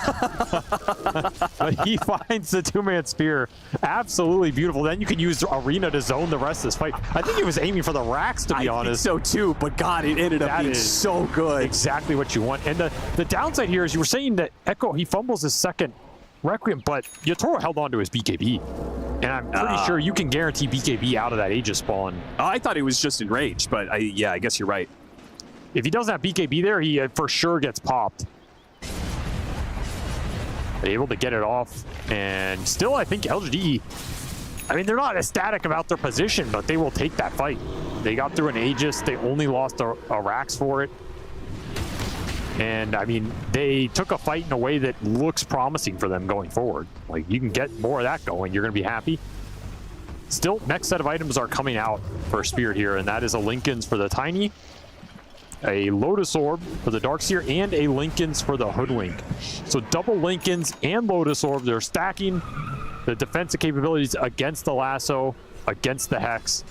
he finds the 2-man spear. Absolutely beautiful. Then you can use Arena to zone the rest of this fight. I think he was aiming for the racks, to be honest. I think so too, but God, it ended up being so good. Exactly what you want. And the downside here is you were saying that Echo, he fumbles his second Requiem, but Yatoro held on to his BKB. And I'm pretty sure you can guarantee BKB out of that Aegis spawn. I thought it was just enraged, but yeah, I guess you're right. If he doesn't have BKB there, he for sure gets popped. Able to get it off. And still, I think LGD, I mean, they're not ecstatic about their position, but they will take that fight. They got through an Aegis. They only lost a Rax for it. And, I mean, they took a fight in a way that looks promising for them going forward. Like, you can get more of that going. You're going to be happy. Still, next set of items are coming out for Spirit here, and that is a Lincoln's for the Tiny, a Lotus Orb for the Darkseer, and a Lincoln's for the Hoodwink. So double Lincoln's and Lotus Orb. They're stacking the defensive capabilities against the Lasso, against the Hex.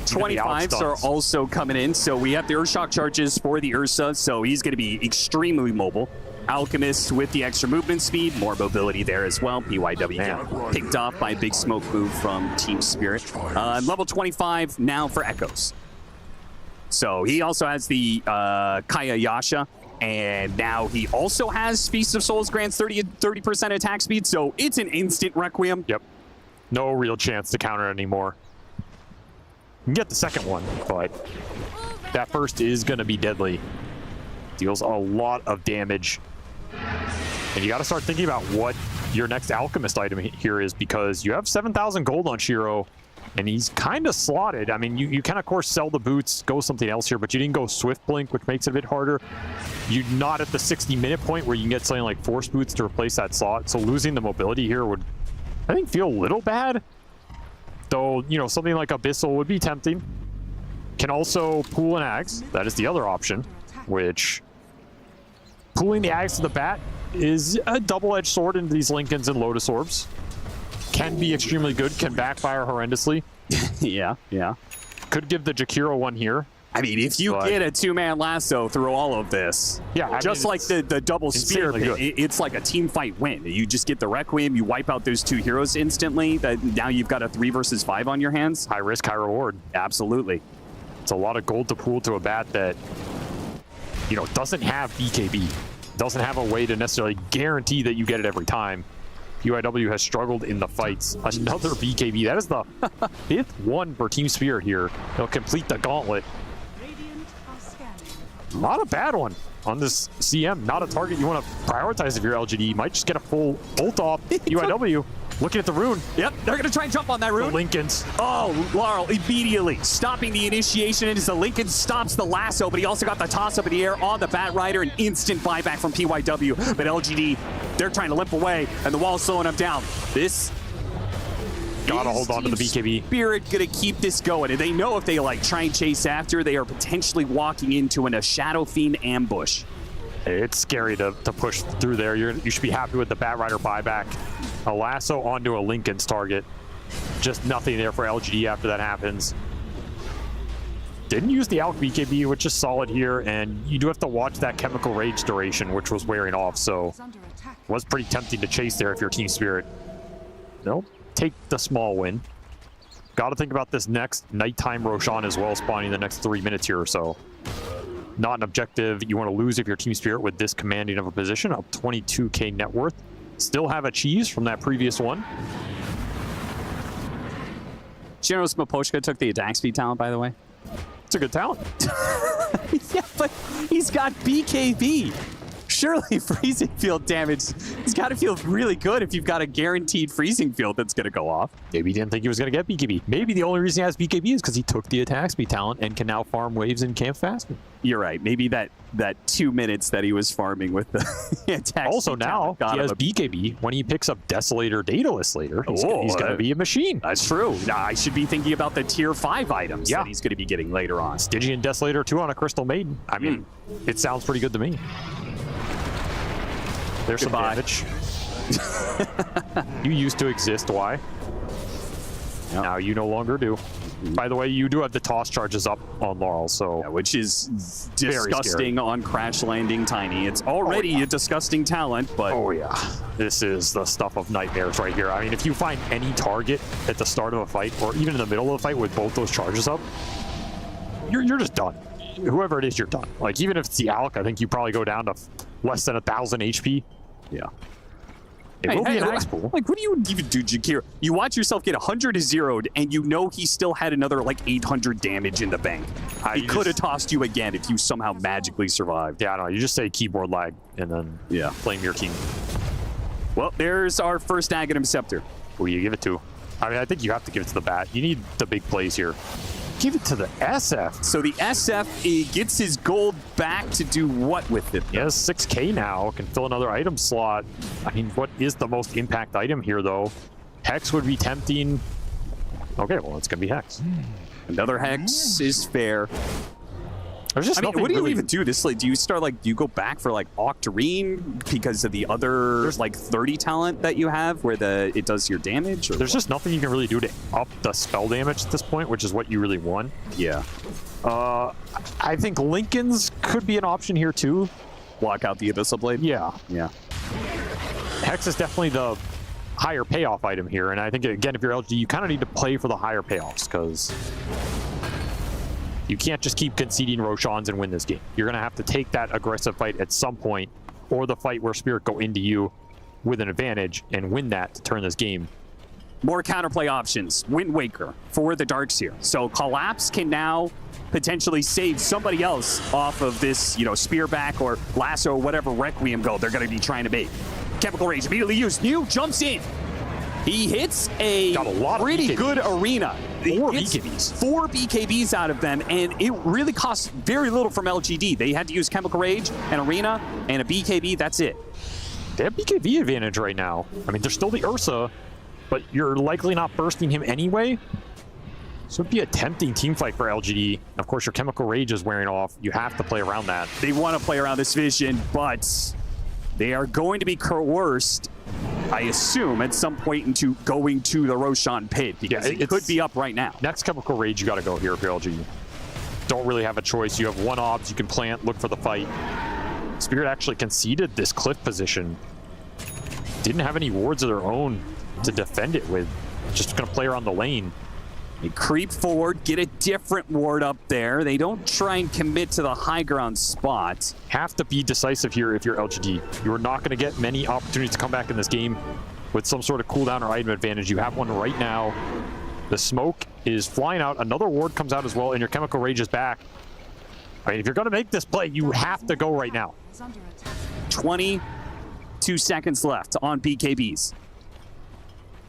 25s are also coming in, so we have the Earthshock charges for the Ursa, so he's going to be extremely mobile. Alchemist with the extra movement speed, more mobility there as well. PYW picked off by a big smoke move from Team Spirit. Level 25 now for Echoes. So he also has the Kaya Yasha, and now he also has Feast of Souls grants 30% attack speed, so it's an instant Requiem. Yep. No real chance to counter it anymore. You can get the second one, but that first is going to be deadly. Deals a lot of damage. And you got to start thinking about what your next Alchemist item here is, because you have 7,000 gold on Shiro, and he's kind of slotted. I mean, you can, of course, sell the boots, go something else here, but you didn't go Swift Blink, which makes it a bit harder. You're not at the 60-minute point where you can get something like Force Boots to replace that slot, so losing the mobility here would, I think, feel a little bad. Though, you know, something like Abyssal would be tempting. Can also pool an Ags. That is the other option, which pooling the Ags to the bat is a double-edged sword into these Lincolns and Lotus Orbs. Can be extremely good, can backfire horrendously. Yeah. Could give the Jakiro one here. I mean, if you get a two-man lasso through all of this, just like the double spear, it's like a team fight win. You just get the Requiem, you wipe out those two heroes instantly. Now you've got a 3 versus 5 on your hands. High risk, high reward. Absolutely. It's a lot of gold to pool to a bat that, you know, doesn't have BKB. Doesn't have a way to necessarily guarantee that you get it every time. UIW has struggled in the fights. Another BKB. That is the 5th one for Team Spirit here. They'll complete the gauntlet. Not a bad one on this CM. Not a target you want to prioritize if you're LGD. You might just get a full ult off. UIW looking at the rune. Yep, they're going to try and jump on that rune. The Lincolns. Oh, Laurel immediately stopping the initiation as the Lincoln stops the lasso, but he also got the toss up in the air on the Bat Rider. An instant buyback from PYW, but LGD, they're trying to limp away, and the wall's slowing them down. This gotta hold on to the BKB. Spirit gonna keep this going, and they know if they like try and chase after, they are potentially walking into a Shadow Fiend ambush. It's scary to push through there. You should be happy with the Bat Rider buyback. A lasso onto a Lincoln's target. Just nothing there for LGD after that happens. Didn't use the Alk BKB, which is solid here, and you do have to watch that Chemical Rage duration, which was wearing off, so was pretty tempting to chase there if you're Team Spirit. Nope. Take the small win. Got to think about this next nighttime Roshan as well, spawning the next 3 minutes here or so. Not an objective you want to lose if you're Team Spirit with this commanding of a position, up 22k net worth. Still have a cheese from that previous one. Generous Maposhka took the attack speed talent, by the way. It's a good talent. Yeah, but he's got BKB. Surely freezing field damage has got to feel really good if you've got a guaranteed freezing field that's going to go off. Maybe he didn't think he was going to get BKB. Maybe the only reason he has BKB is because he took the attack speed talent and can now farm waves in camp faster. You're right. Maybe that 2 minutes that he was farming with the attack also speed now he has BKB. When he picks up Desolator, Daedalus later, he's going to be a machine. That's true. I should be thinking about the tier 5 items that he's going to be getting later on. Stygian Desolator 2 on a Crystal Maiden. I mean, it sounds pretty good to me. There's some damage. You used to exist. Why? Yep. Now you no longer do. By the way, you do have the toss charges up on Laurel, so which is disgusting on crash landing Tiny. It's already a disgusting talent, but this is the stuff of nightmares right here. I mean, if you find any target at the start of a fight or even in the middle of a fight with both those charges up, you're just done. Whoever it is, you're done. Like, even if it's the Alk, I think you probably go down to less than 1,000 HP. Yeah. It will be an axe pool. Like, what do you even do, Jakir? You watch yourself get 100 zeroed, and you know he still had another, like, 800 damage in the bank. He could have tossed you again if you somehow magically survived. Yeah, I don't know. You just say keyboard lag, and then blame your team. Well, there's our first Aghanim Scepter. Who do you give it to? I mean, I think you have to give it to the Bat. You need the big plays here. Give it to the SF. So the SF, he gets his gold back to do what with it? He has 6k now, can fill another item slot. I mean, what is the most impact item here, though? Hex would be tempting. Okay, well, it's going to be Hex. Another Hex is fair. There's just what do you even do this? Like, do you start do you go back for like Octarine because of the other like 30 talent that you have where it does your damage? Or there's just nothing you can really do to up the spell damage at this point, which is what you really want. Yeah. I think Lincoln's could be an option here too. Block out the Abyssal Blade? Yeah. Yeah. Hex is definitely the higher payoff item here, and I think again, if you're LG, you kind of need to play for the higher payoffs because you can't just keep conceding Roshans and win this game. You're going to have to take that aggressive fight at some point, or the fight where Spirit go into you with an advantage and win that to turn this game. More counterplay options. Wind Waker for the Darks here. So Collapse can now potentially save somebody else off of this, Spearback or Lasso or whatever Requiem goal they're going to be trying to make. Chemical Rage immediately used. New jumps in. He hits a pretty good arena. 4 BKBs. 4 BKBs out of them, and it really costs very little from LGD. They had to use Chemical Rage, an arena, and a BKB. That's it. They have BKB advantage right now. I mean, there's still the Ursa, but you're likely not bursting him anyway. So it'd be a tempting team fight for LGD. Of course, your Chemical Rage is wearing off. You have to play around that. They want to play around this vision, but they are going to be coerced, I assume, at some point into going to the Roshan pit, because it could be up right now. Next Chemical Rage, you got to go here for LGD. Don't really have a choice. You have one obs, you can plant, look for the fight. Spirit actually conceded this cliff position. Didn't have any wards of their own to defend it with. Just going to play around the lane. They creep forward, get a different ward up there. They don't try and commit to the high ground spot. Have to be decisive here if you're LGD. You are not going to get many opportunities to come back in this game with some sort of cooldown or item advantage. You have one right now. The smoke is flying out. Another ward comes out as well, and your Chemical Rage is back. I mean, if you're going to make this play, you have to go right now. 22 seconds left on BKBs.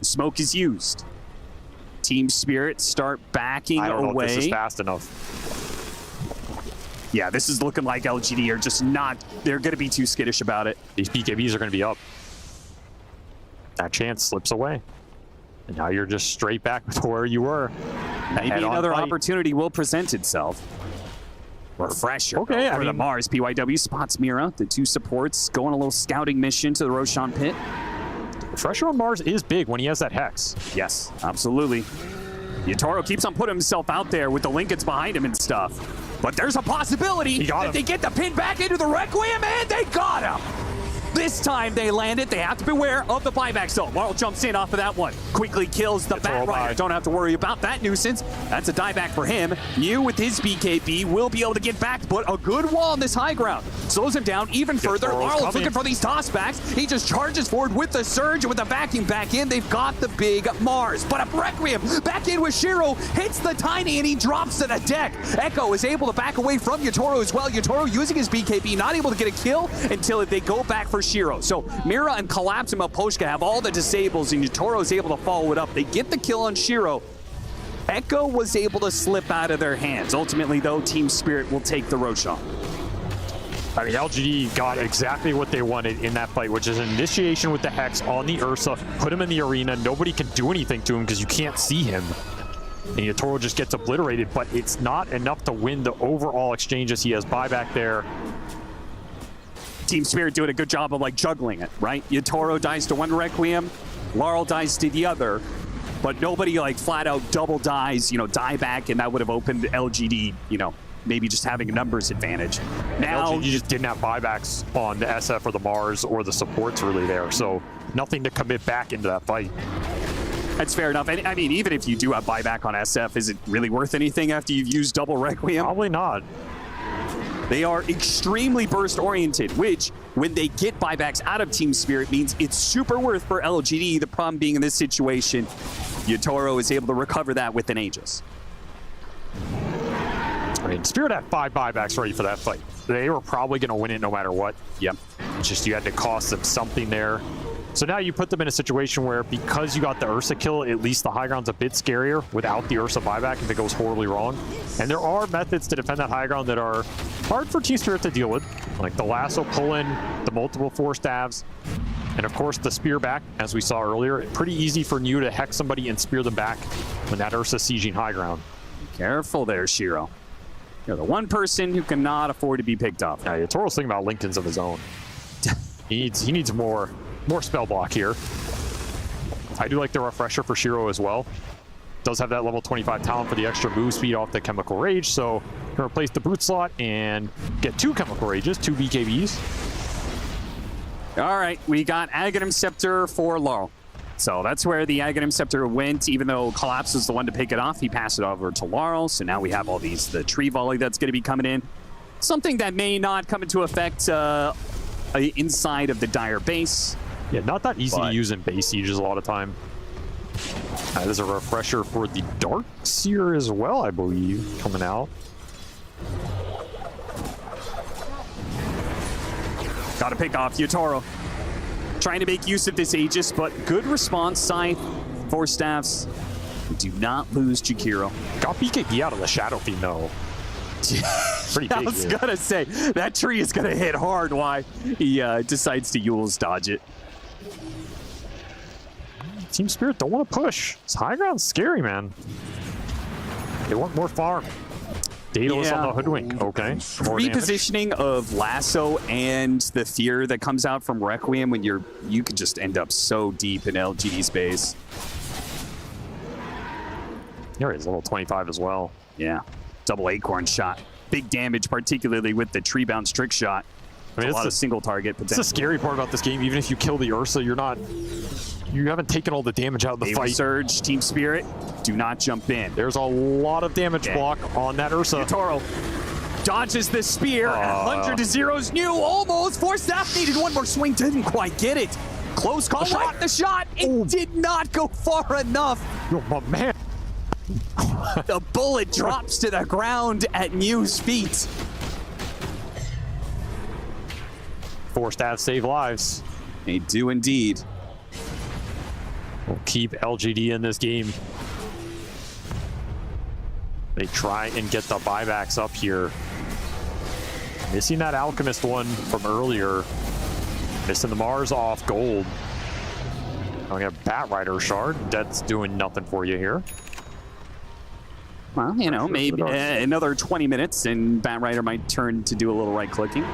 The smoke is used. Team Spirit start backing away. I don't know if this is fast enough. Yeah, this is looking like LGD are just not, they're going to be too skittish about it. These BKBs are going to be up. That chance slips away. And now you're just straight back to where you were. Maybe another opportunity will present itself. Refresher. Okay, I mean, the Mars. PYW spots Mira. The two supports going a little scouting mission to the Roshan pit. Refresher on Mars is big when he has that Hex. Yes, absolutely. Yatoro keeps on putting himself out there with the Linkets behind him and stuff. But there's a possibility that they get the pin back into the Requiem, and they got him! This time they land it. They have to beware of the buyback zone. Laurel jumps in off of that one. Quickly kills the Bat Rider. Don't have to worry about that nuisance. That's a dieback for him. Mew with his BKB will be able to get back, but a good wall on this high ground. Slows him down even further. Laurel's looking for these tossbacks. He just charges forward with the surge and with the vacuum back in. They've got the big Mars. But a Requiem back in with Shiro. Hits the Tiny and he drops to the deck. Echo is able to back away from Yatoro as well. Yatoro using his BKB, not able to get a kill until they go back for Shiro. So Mira and Collapse and Maposhka have all the disables, and Yatoro is able to follow it up. They get the kill on Shiro. Echo was able to slip out of their hands. Ultimately, though, Team Spirit will take the Roshan. I mean, LGD got exactly what they wanted in that fight, which is an initiation with the Hex on the Ursa, put him in the arena. Nobody can do anything to him because you can't see him. And Yatoro just gets obliterated, but it's not enough to win the overall exchanges. He has buyback there. Team Spirit doing a good job of like juggling it, right? Yatoro dies to one Requiem, Laurel dies to the other, but nobody like flat out double dies, you know, die back, and that would have opened LGD, you know, maybe just having a numbers advantage. Now LGD just didn't have buybacks on the SF or the Mars or the supports really there, so nothing to commit back into that fight. That's fair enough. And I mean, even if you do have buyback on SF, is it really worth anything after you've used double Requiem? Probably not. They are extremely burst-oriented, which, when they get buybacks out of Team Spirit, means it's super worth for LGD. The problem being in this situation, Yatoro is able to recover that with an Aegis. I mean, Spirit had 5 buybacks ready for that fight. They were probably going to win it no matter what. Yep. It's just you had to cost them something there. So now you put them in a situation where, because you got the Ursa kill, at least the high ground's a bit scarier without the Ursa buyback if it goes horribly wrong. And there are methods to defend that high ground that are hard for Team Spirit to deal with, like the lasso pull-in, the multiple 4 stabs, and of course the spear back, as we saw earlier. Pretty easy for New to hex somebody and spear them back when that Ursa's sieging high ground. Careful there, Shiro. You're the one person who cannot afford to be picked off. Yeah, Toro's thinking about Lincolns of his own. He needs more spell block here. I do like the refresher for Shiro as well. Does have that level 25 talent for the extra move speed off the Chemical Rage, so can replace the boot slot and get 2 Chemical Rages, 2 BKBs. All right, we got Aghanim Scepter for Laurel. So that's where the Aghanim Scepter went. Even though Collapse was the one to pick it off, he passed it over to Laurel. So now we have all these, the tree volley that's going to be coming in. Something that may not come into effect inside of the Dire base. Yeah, not that easy to use in base sieges a lot of time. There's a refresher for the Dark Seer as well, I believe, coming out. Gotta pick off Yatoro. Trying to make use of this Aegis, but good response. Scythe, 4 staffs. Do not lose Chikiro. Got BKB out of the Shadow Fiend, though. Pretty big. I was gonna say, that tree is gonna hit hard. Why he decides to Yule's dodge it. Team Spirit don't want to push. This high ground's scary, man. They want more farm. Daedalus on the Hoodwink. Okay. More damage. Repositioning of Lasso and the fear that comes out from Requiem when you could just end up so deep in LGD space. Here he's level 25 as well. Yeah. Double acorn shot. Big damage, particularly with the tree bound trick shot. I mean, it's a lot of single target potential. That's the scary part about this game. Even if you kill the Ursa, you haven't taken all the damage out of the fight. Surge, Team Spirit, do not jump in. There's a lot of damage block on that Ursa. Toro dodges the spear. 100 to 0's new. Almost. Force staff needed one more swing. Didn't quite get it. Close call. The shot. It did not go far enough. Oh, my man. The bullet drops to the ground at Mew's feet. Force staff save lives. They do indeed. We'll keep LGD in this game. They try and get the buybacks up here. Missing that Alchemist one from earlier. Missing the Mars off gold. We have Bat Rider Shard. That's doing nothing for you here. Well, you know, maybe another 20 minutes and Bat Rider might turn to do a little right-clicking.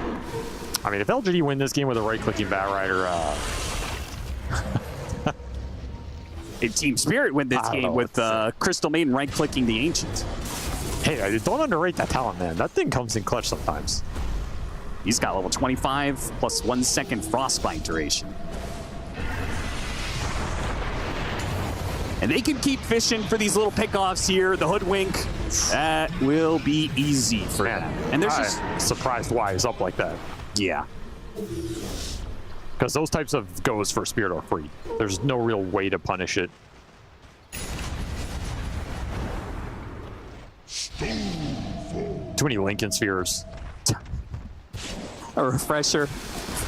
I mean, if LGD win this game with a right-clicking Bat Rider, if Team Spirit win this game with Crystal Maiden right-clicking the Ancient. Hey, don't underrate that talent, man. That thing comes in clutch sometimes. He's got level 25 plus 1 second Frostbite duration. And they can keep fishing for these little pickoffs here. The Hoodwink, that will be easy for them. And they're just surprised why he's up like that. Yeah. Because those types of goes for Spirit are free. There's no real way to punish it. Too many Lincoln Spheres. A refresher.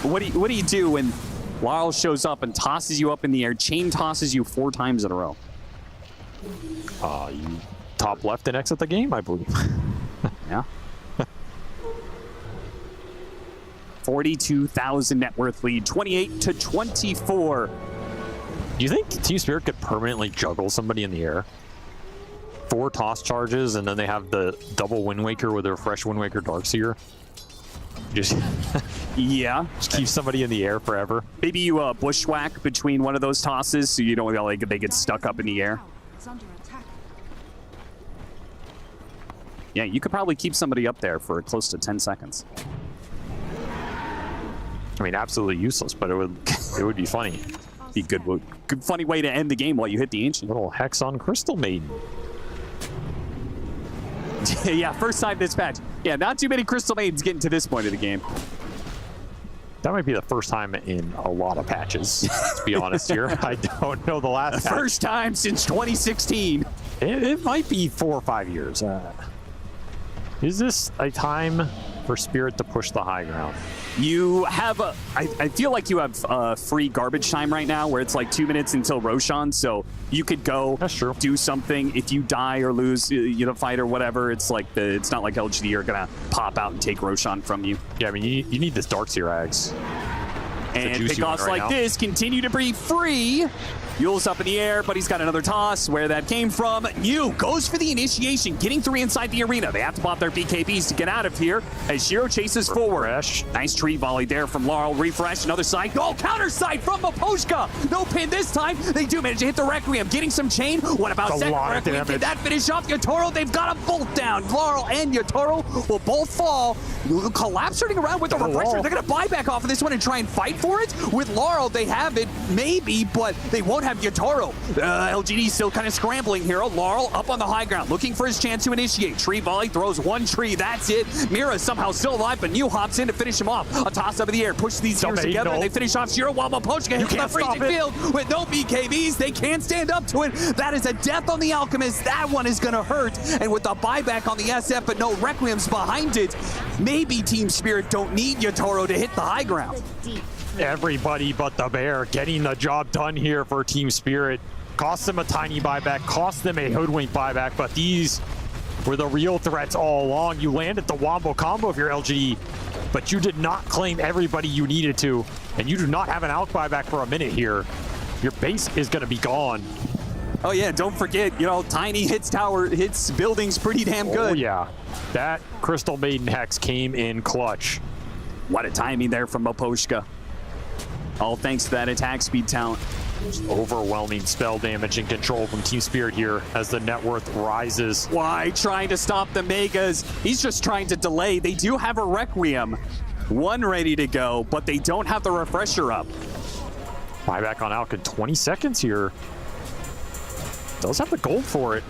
What do you do when Laurel shows up and tosses you up in the air, chain tosses you 4 times in a row? You top left and exit the game, I believe. Yeah. 42,000 net worth lead, 28 to 24. Do you think Team Spirit could permanently juggle somebody in the air? 4 toss charges, and then they have the double Wind Waker with their fresh Wind Waker Darkseer? Just yeah, just keep somebody in the air forever. Maybe you bushwhack between one of those tosses so you don't like they get stuck up in the air. Yeah, you could probably keep somebody up there for close to 10 seconds. I mean, absolutely useless, but it would be funny. Be good funny way to end the game while you hit the Ancient. Little Hex on Crystal Maiden. Yeah, first time this patch. Yeah, not too many Crystal Maidens getting to this point of the game. That might be the first time in a lot of patches, to be honest here. I don't know the last patch. First time since 2016. It might be 4 or 5 years. Is this a time for Spirit to push the high ground? You have I feel like you have free garbage time right now where it's like 2 minutes until Roshan, so you could go do something. If you die or lose the fight or whatever, it's like it's not like LGD are gonna pop out and take Roshan from you. Yeah, I mean you need this Darkseer Ags. And pickoffs like this continue to be free. Yule's up in the air, but he's got another toss. Where that came from, Yule goes for the initiation, getting 3 inside the arena. They have to pop their BKBs to get out of here as Shiro chases forward. Nice tree volley there from Laurel. Refresh, another side. Oh, counter side from Maposhka. No pin this time. They do manage to hit the Requiem, getting some chain. What about second Requiem? Did that finish off Yotaro? They've got them both down. Laurel and Yotaro will both fall. Collapsing around with the refresher. They're going to buy back off of this one and try and fight for it. With Laurel, they have it, maybe, but they won't have Yotaro. LGD still kind of scrambling here. Laurel up on the high ground, looking for his chance to initiate. Tree volley, throws 1 tree. That's it. Mira somehow still alive, but New hops in to finish him off. A toss up in the air, push these gears together, and they finish off Shiro while Mapochka hits the freezing field with no BKBs. They can't stand up to it. That is a death on the Alchemist. That one is going to hurt. And with the buyback on the SF, but no Requiems behind it, maybe Team Spirit don't need Yotaro to hit the high ground. Everybody but the Bear getting the job done here for Team Spirit. Cost them a tiny buyback, cost them a Hoodwink buyback, but these were the real threats all along. You landed the Wombo combo if you're LGD, but you did not claim everybody you needed to, and you do not have an Alch buyback for a minute here. Your base is going to be gone. Oh yeah, don't forget, you know, Tiny hits buildings pretty damn good. Oh yeah, that Crystal Maiden Hex came in clutch. What a timing there from Maposhka. All thanks to that attack speed talent. Overwhelming spell damage and control from Team Spirit here as the net worth rises. Why trying to stop the Megas? He's just trying to delay. They do have a Requiem, one ready to go, but they don't have the refresher up. Buyback on Alk in 20 seconds here. Does have the gold for it.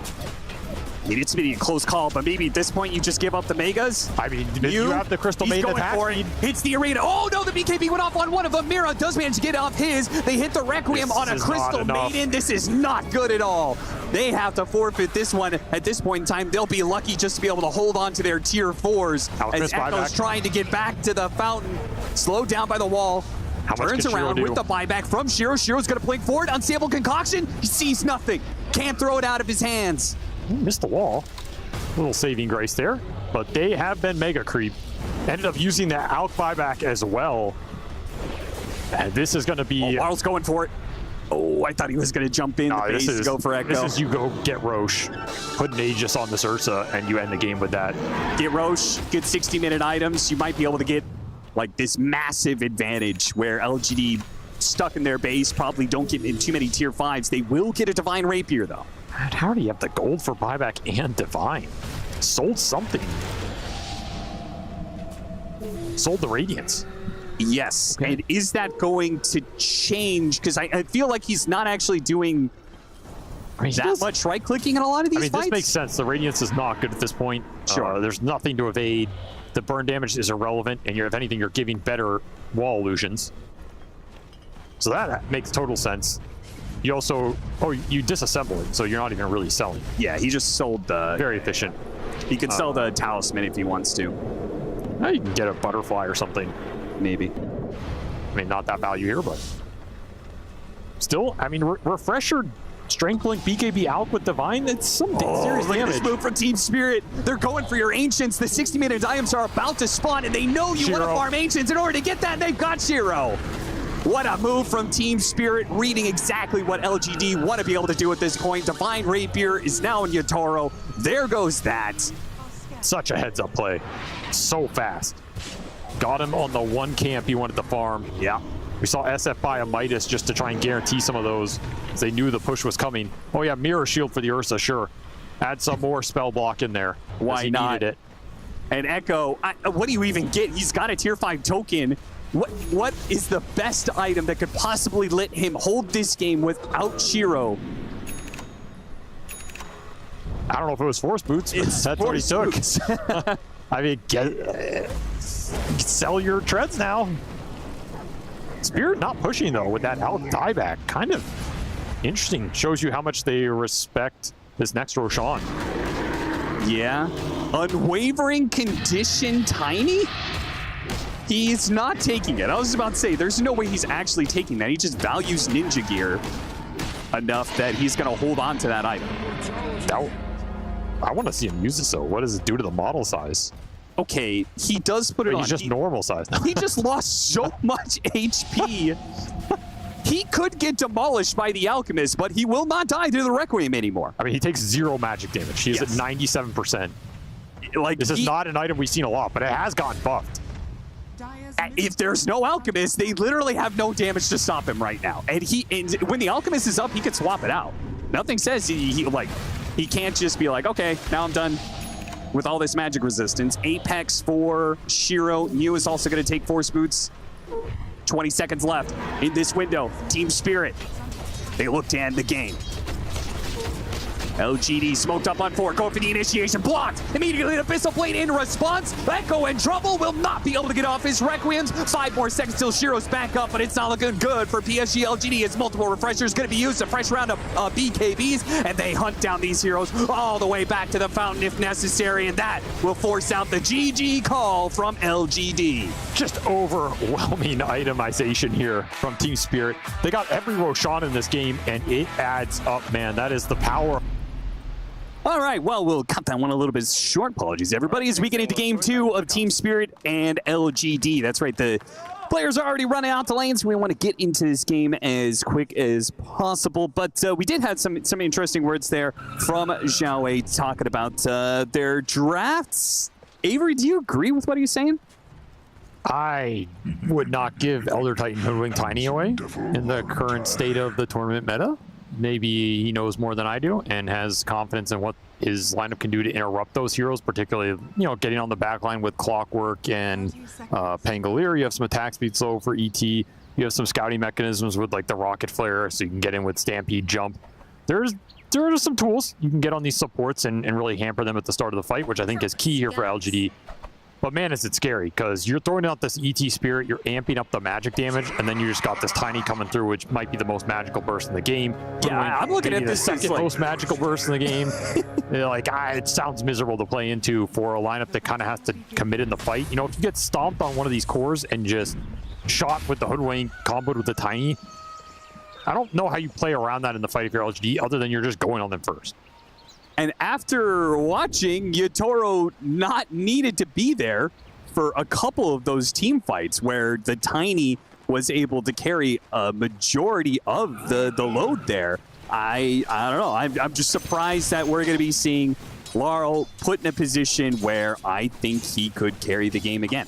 I mean, it's been a close call, but maybe at this point you just give up the Megas. I mean, you have the Crystal He's Maiden going attack for it. speed. Hits the arena. Oh no, the BKB went off on one of them. Mira does manage to get off his. They hit the Requiem This on a is Crystal not enough. Maiden. This is not good at all. They have to forfeit this one. At this point in time, they'll be lucky just to be able to hold on to their tier 4s. As Echo's trying to get back to the fountain. Slowed down by the wall. How much Turns can Shiro around do? with the buyback from Shiro. Shiro's going to blink forward. Unstable concoction. He sees nothing. Can't throw it out of his hands. Missed the wall. Little saving grace there, but they have been mega creep. Ended up using that out buyback as well. And this is going to be... Oh, Marl's going for it. Oh, I thought he was going to jump in the base to go for Echo. This is you go get Roche, put an Aegis on this Ursa, and you end the game with that. Get Roche, get 60-minute items. You might be able to get like this massive advantage where LGD stuck in their base probably don't get in too many tier 5s. They will get a Divine Rapier though. Man, how do you have the gold for buyback and Divine? Sold something. Sold the Radiance. Yes, Okay. and is that going to change? Because I feel like he's not actually doing that much right-clicking in a lot of these fights. This makes sense. The Radiance is not good at this point. Sure. There's nothing to evade. The burn damage is irrelevant, and if anything, you're giving better wall illusions. So that makes total sense. You also, you disassemble it, so you're not even really selling. Yeah, he just sold the... Very efficient. He could sell the Talisman if he wants to. You can get a butterfly or something. Maybe. I mean, not that value here, but still, I mean, refresher, strength link, BKB out with Divine, it's some serious Look at damage. this move from Team Spirit. They're going for your Ancients. The 60-minute items are about to spawn, and they know you want to farm Ancients. In order to get that, they've got Shiro. What a move from Team Spirit, reading exactly what LGD want to be able to do at this point. Divine Rapier is now in Yatoro. There goes that. Such a heads-up play. So fast. Got him on the one camp he wanted to farm. Yeah. We saw SF buy a Midas just to try and guarantee some of those, as they knew the push was coming. Oh yeah, Mirror Shield for the Ursa, sure. Add some more spell block in there. Why not? Needed it. And Echo, what do you even get? He's got a tier 5 token. What is the best item that could possibly let him hold this game without Shiro? I don't know if it was Force Boots. That's what he took. I mean, sell your treads now. Spirit not pushing, though, with that out dieback. Kind of interesting. Shows you how much they respect this next Roshan. Yeah. Unwavering condition Tiny? He's not taking it. I was about to say, there's no way he's actually taking that. He just values Ninja Gear enough that he's going to hold on to that item. I want to see him use this, though. What does it do to the model size? Okay, he does put it on. He's just normal size now. He just lost so much HP. He could get demolished by the Alchemist, but he will not die to the Requiem anymore. I mean, he takes 0 magic damage. He's at 97%. Like, this is not an item we've seen a lot, but it has gotten buffed. If there's no Alchemist, they literally have no damage to stop him right now. And when the Alchemist is up, he can swap it out. Nothing says he can't just be like, okay, now I'm done with all this magic resistance. Apex for Shiro. Mew is also going to take Force Boots. 20 seconds left in this window. Team Spirit, they look to end the game. LGD smoked up on 4, going for the initiation, blocked. Immediately the Abyssal Blade in response. Echo in trouble, will not be able to get off his Requiems. 5 more seconds till Shiro's back up, but it's not looking good for PSG LGD as multiple refreshers going to be used. A fresh round of BKBs, and they hunt down these heroes all the way back to the fountain if necessary, and that will force out the GG call from LGD. Just overwhelming itemization here from Team Spirit. They got every Roshan in this game, and it adds up, man. That is the power. All right, well, we'll cut that one a little bit short. Apologies, everybody, as we get into Game 2 of Team Spirit and LGD. That's right, the Players are already running out the lanes. We want to get into this game as quick as possible, but we did have some interesting words there from Zhao Wei talking about their drafts. Avery, do you agree with what he's saying? I would not give Elder Titan Hoodwink Tiny away in the current state of the tournament meta. Maybe he knows more than I do and has confidence in what his lineup can do to interrupt those heroes, particularly, getting on the back line with Clockwork and Pangolier. You have some attack speed slow for ET. You have some scouting mechanisms with like the Rocket Flare, so you can get in with Stampede Jump. There are some tools you can get on these supports and really hamper them at the start of the fight, which I think is key here for LGD. But man, is it scary, because you're throwing out this ET Spirit, you're amping up the magic damage, and then you just got this Tiny coming through, which might be the most magical burst in the game. Yeah, I'm looking at this second most magical burst in the game. It sounds miserable to play into for a lineup that kind of has to commit in the fight. If you get stomped on one of these cores and just shot with the Hoodwink, comboed with the Tiny, I don't know how you play around that in the fight if you're LGD, other than you're just going on them first. And after watching, Yatoro not needed to be there for a couple of those team fights where the Tiny was able to carry a majority of the load there. I don't know. I'm just surprised that we're going to be seeing Laurel put in a position where I think he could carry the game again.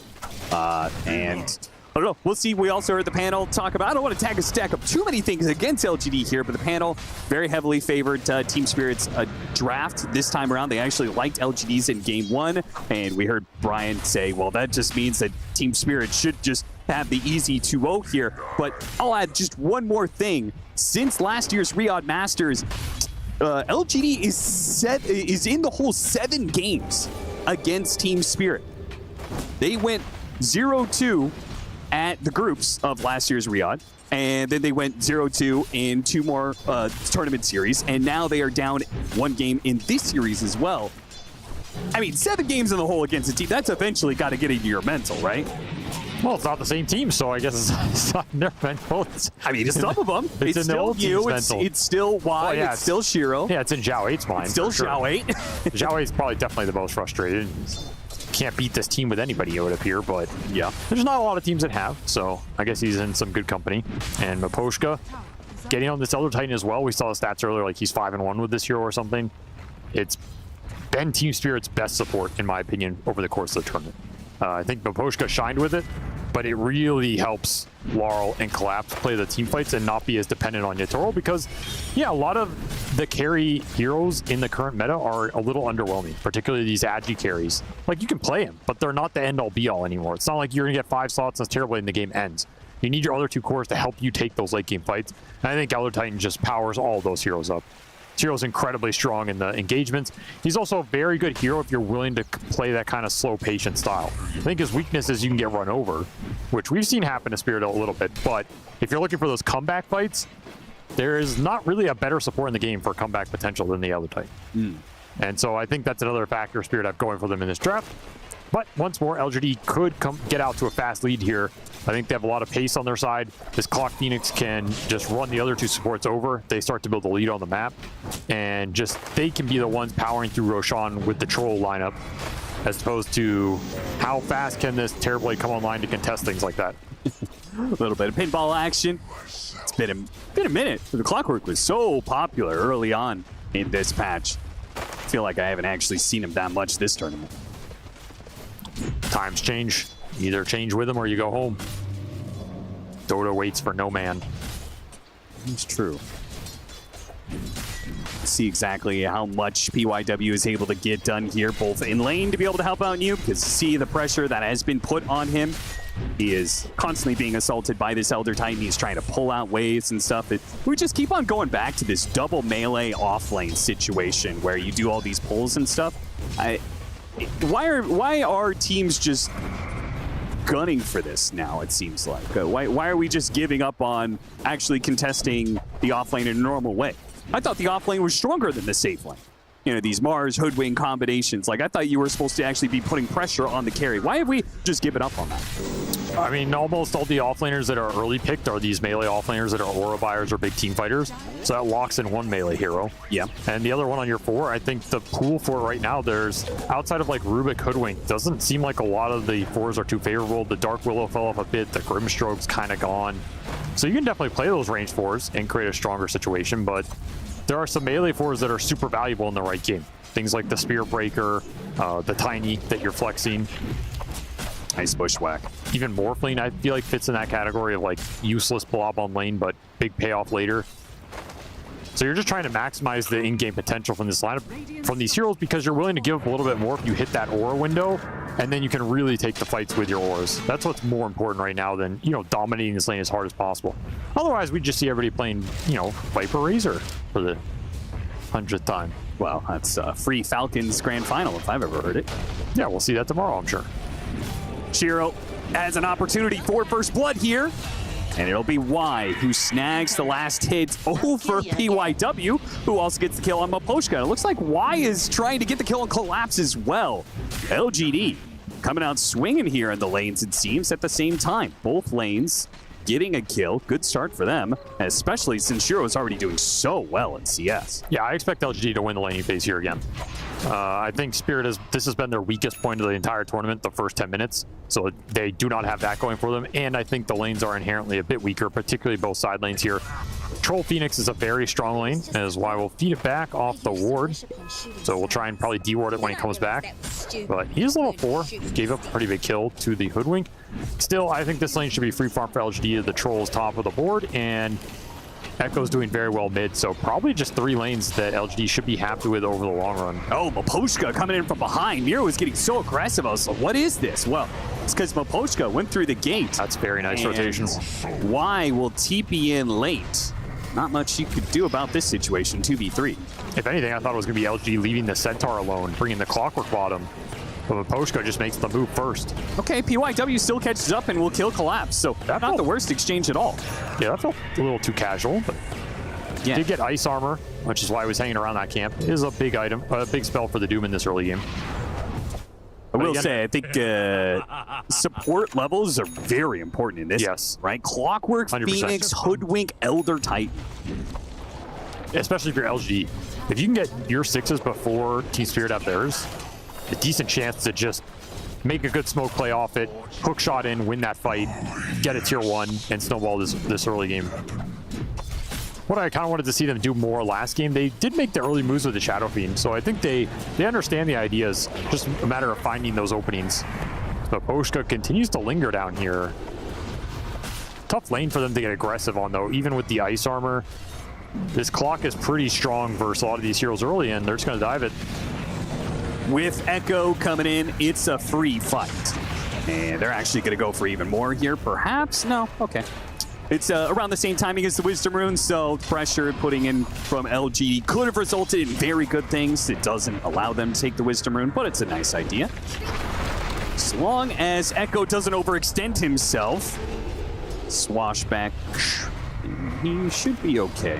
And I don't know. We'll see. We also heard the panel talk about, I don't want to stack up too many things against LGD here, but the panel very heavily favored Team Spirit's draft this time around. They actually liked LGD's in game 1, and we heard Brian say, well, that just means that Team Spirit should just have the easy 2-0 here. But I'll add just one more thing. Since last year's Riyadh Masters, LGD is in the whole 7 games against Team Spirit. They went 0-2 at the groups of last year's Riyadh, and then they went 0-2 in 2 more tournament series, and now they are down 1 game in this series as well. I mean, 7 games in the whole against a team, that's eventually got to get into your mental, right? Well, it's not the same team, so I guess it's not in their mental. It's some of them. It's still you, it's still Y, it's still Shiro. Yeah, it's in Zhao 8's mind. It's still Zhao 8. Zhao 8's probably definitely the most frustrated. Can't beat this team with anybody, it would appear, but yeah, there's not a lot of teams that have, so I guess he's in some good company. And Maposhka getting on this Elder Titan as well. We saw the stats earlier, like he's 5-1 with this hero or something. It's been Team Spirit's best support, in my opinion, over the course of the tournament. I think Maposhka shined with it, but it really helps Laurel and Collapse play the team fights and not be as dependent on Yatoro, because, yeah, a lot of the carry heroes in the current meta are a little underwhelming, particularly these Agi carries. Like, you can play them, but they're not the end-all be-all anymore. It's not like you're going to get 5 slots and it's terrible and the game ends. You need your other 2 cores to help you take those late-game fights, and I think Elder Titan just powers all those heroes up. This hero's incredibly strong in the engagements. He's also a very good hero if you're willing to play that kind of slow, patient style. I think his weakness is you can get run over, which we've seen happen to Spirit a little bit, but if you're looking for those comeback fights, there is not really a better support in the game for comeback potential than the Elder Titan. And so I think that's another factor Spirit have going for them in this draft. But once more, LGD could get out to a fast lead here. I think they have a lot of pace on their side. This Clock Phoenix can just run the other 2 supports over. They start to build a lead on the map. And just they can be the ones powering through Roshan with the Troll lineup, as opposed to how fast can this Terrorblade come online to contest things like that. A little bit of pinball action. It's been a minute. The Clockwork was so popular early on in this patch. I feel like I haven't actually seen him that much this tournament. Times change. You either change with him or you go home. Dota waits for no man. It's true. See exactly how much PYW is able to get done here, both in lane to be able to help out you, because see the pressure that has been put on him. He is constantly being assaulted by this Elder Titan. He's trying to pull out waves and stuff. We just keep on going back to this double melee offlane situation where you do all these pulls and stuff. Why are teams just gunning for this now, it seems like? Why are we just giving up on actually contesting the offlane in a normal way? I thought the offlane was stronger than the safe lane. You know, these Mars Hoodwink combinations. Like, I thought you were supposed to actually be putting pressure on the carry. Why have we just given up on that? I mean, almost all the offlaners that are early picked are these melee offlaners that are aura buyers or big team fighters. So that locks in one melee hero. Yeah. And the other one on your 4, I think the pool for right now, there's outside of like Rubik Hoodwink, doesn't seem like a lot of the 4s are too favorable. The Dark Willow fell off a bit. The Grimstroke's kind of gone. So you can definitely play those range 4s and create a stronger situation, but there are some melee 4s that are super valuable in the right game. Things like the Spear Breaker, the Tiny that you're flexing. Nice bushwhack. Even Morphling, I feel like, fits in that category of like useless blob on lane, but big payoff later. So you're just trying to maximize the in-game potential from this lineup, from these heroes, because you're willing to give up a little bit more if you hit that aura window, and then you can really take the fights with your auras. That's what's more important right now than, you know, dominating this lane as hard as possible. Otherwise, we just see everybody playing, you know, Viper Razor for the 100th time. Well, that's free Falcons Grand Final if I've ever heard it. Yeah, we'll see that tomorrow, I'm sure. Shiro has an opportunity for first blood here, and it'll be Y who snags the last hit over PYW, who also gets the kill on Maposhka. It looks like Y is trying to get the kill on Collapse as well. LGD coming out swinging here in the lanes, it seems, at the same time. Both lanes getting a kill. Good start for them, especially since Shiro is already doing so well in CS. Yeah, I expect LGD to win the laning phase here again. I think Spirit this has been their weakest point of the entire tournament, the first 10 minutes. So they do not have that going for them. And I think the lanes are inherently a bit weaker, particularly both side lanes here. Troll Phoenix is a very strong lane, as why we'll feed it back off the ward. So we'll try and probably deward it when he comes back. But he's level 4, gave up a pretty big kill to the Hoodwink. Still, I think this lane should be free farm for LGD. The Troll is top of the board, and Echo's doing very well mid, so probably just 3 lanes that LGD should be happy with over the long run. Oh, Maposhka coming in from behind. Miro was getting so aggressive. I was like, what is this? Well, it's because Maposhka went through the gate. That's very nice rotation. Y will TP in late. Not much you could do about this situation, 2v3. If anything, I thought it was going to be LG leaving the Centaur alone, bringing the Clockwork bottom. But Maposhka just makes the move first. Okay, PYW still catches up and will kill Collapse, so that's not the worst exchange at all. Yeah, that felt a little too casual, but yeah. Did get Ice Armor, which is why I was hanging around that camp. It is a big item, a big spell for the Doom in this early game. I will say, I think support levels are very important in this. Yes. Right? Clockwork, 100%. Phoenix, Hoodwink, Elder Titan. Especially if you're LG. If you can get your 6s before Team Spirit have theirs, a decent chance to just make a good smoke play off it, hook shot in, win that fight, get a tier 1, and snowball this early game. What I kind of wanted to see them do more last game, they did make the early moves with the Shadow Fiend, so I think they understand the ideas, just a matter of finding those openings. But Maposhka continues to linger down here. Tough lane for them to get aggressive on, though, even with the Ice Armor. This clock is pretty strong versus a lot of these heroes early, and they're just going to dive it. With Echo coming in, it's a free fight. And they're actually going to go for even more here, perhaps? No? Okay. It's around the same timing as the Wisdom Rune, so pressure putting in from LGD could have resulted in very good things. It doesn't allow them to take the Wisdom Rune, but it's a nice idea. As long as Echo doesn't overextend himself, swashback, he should be okay.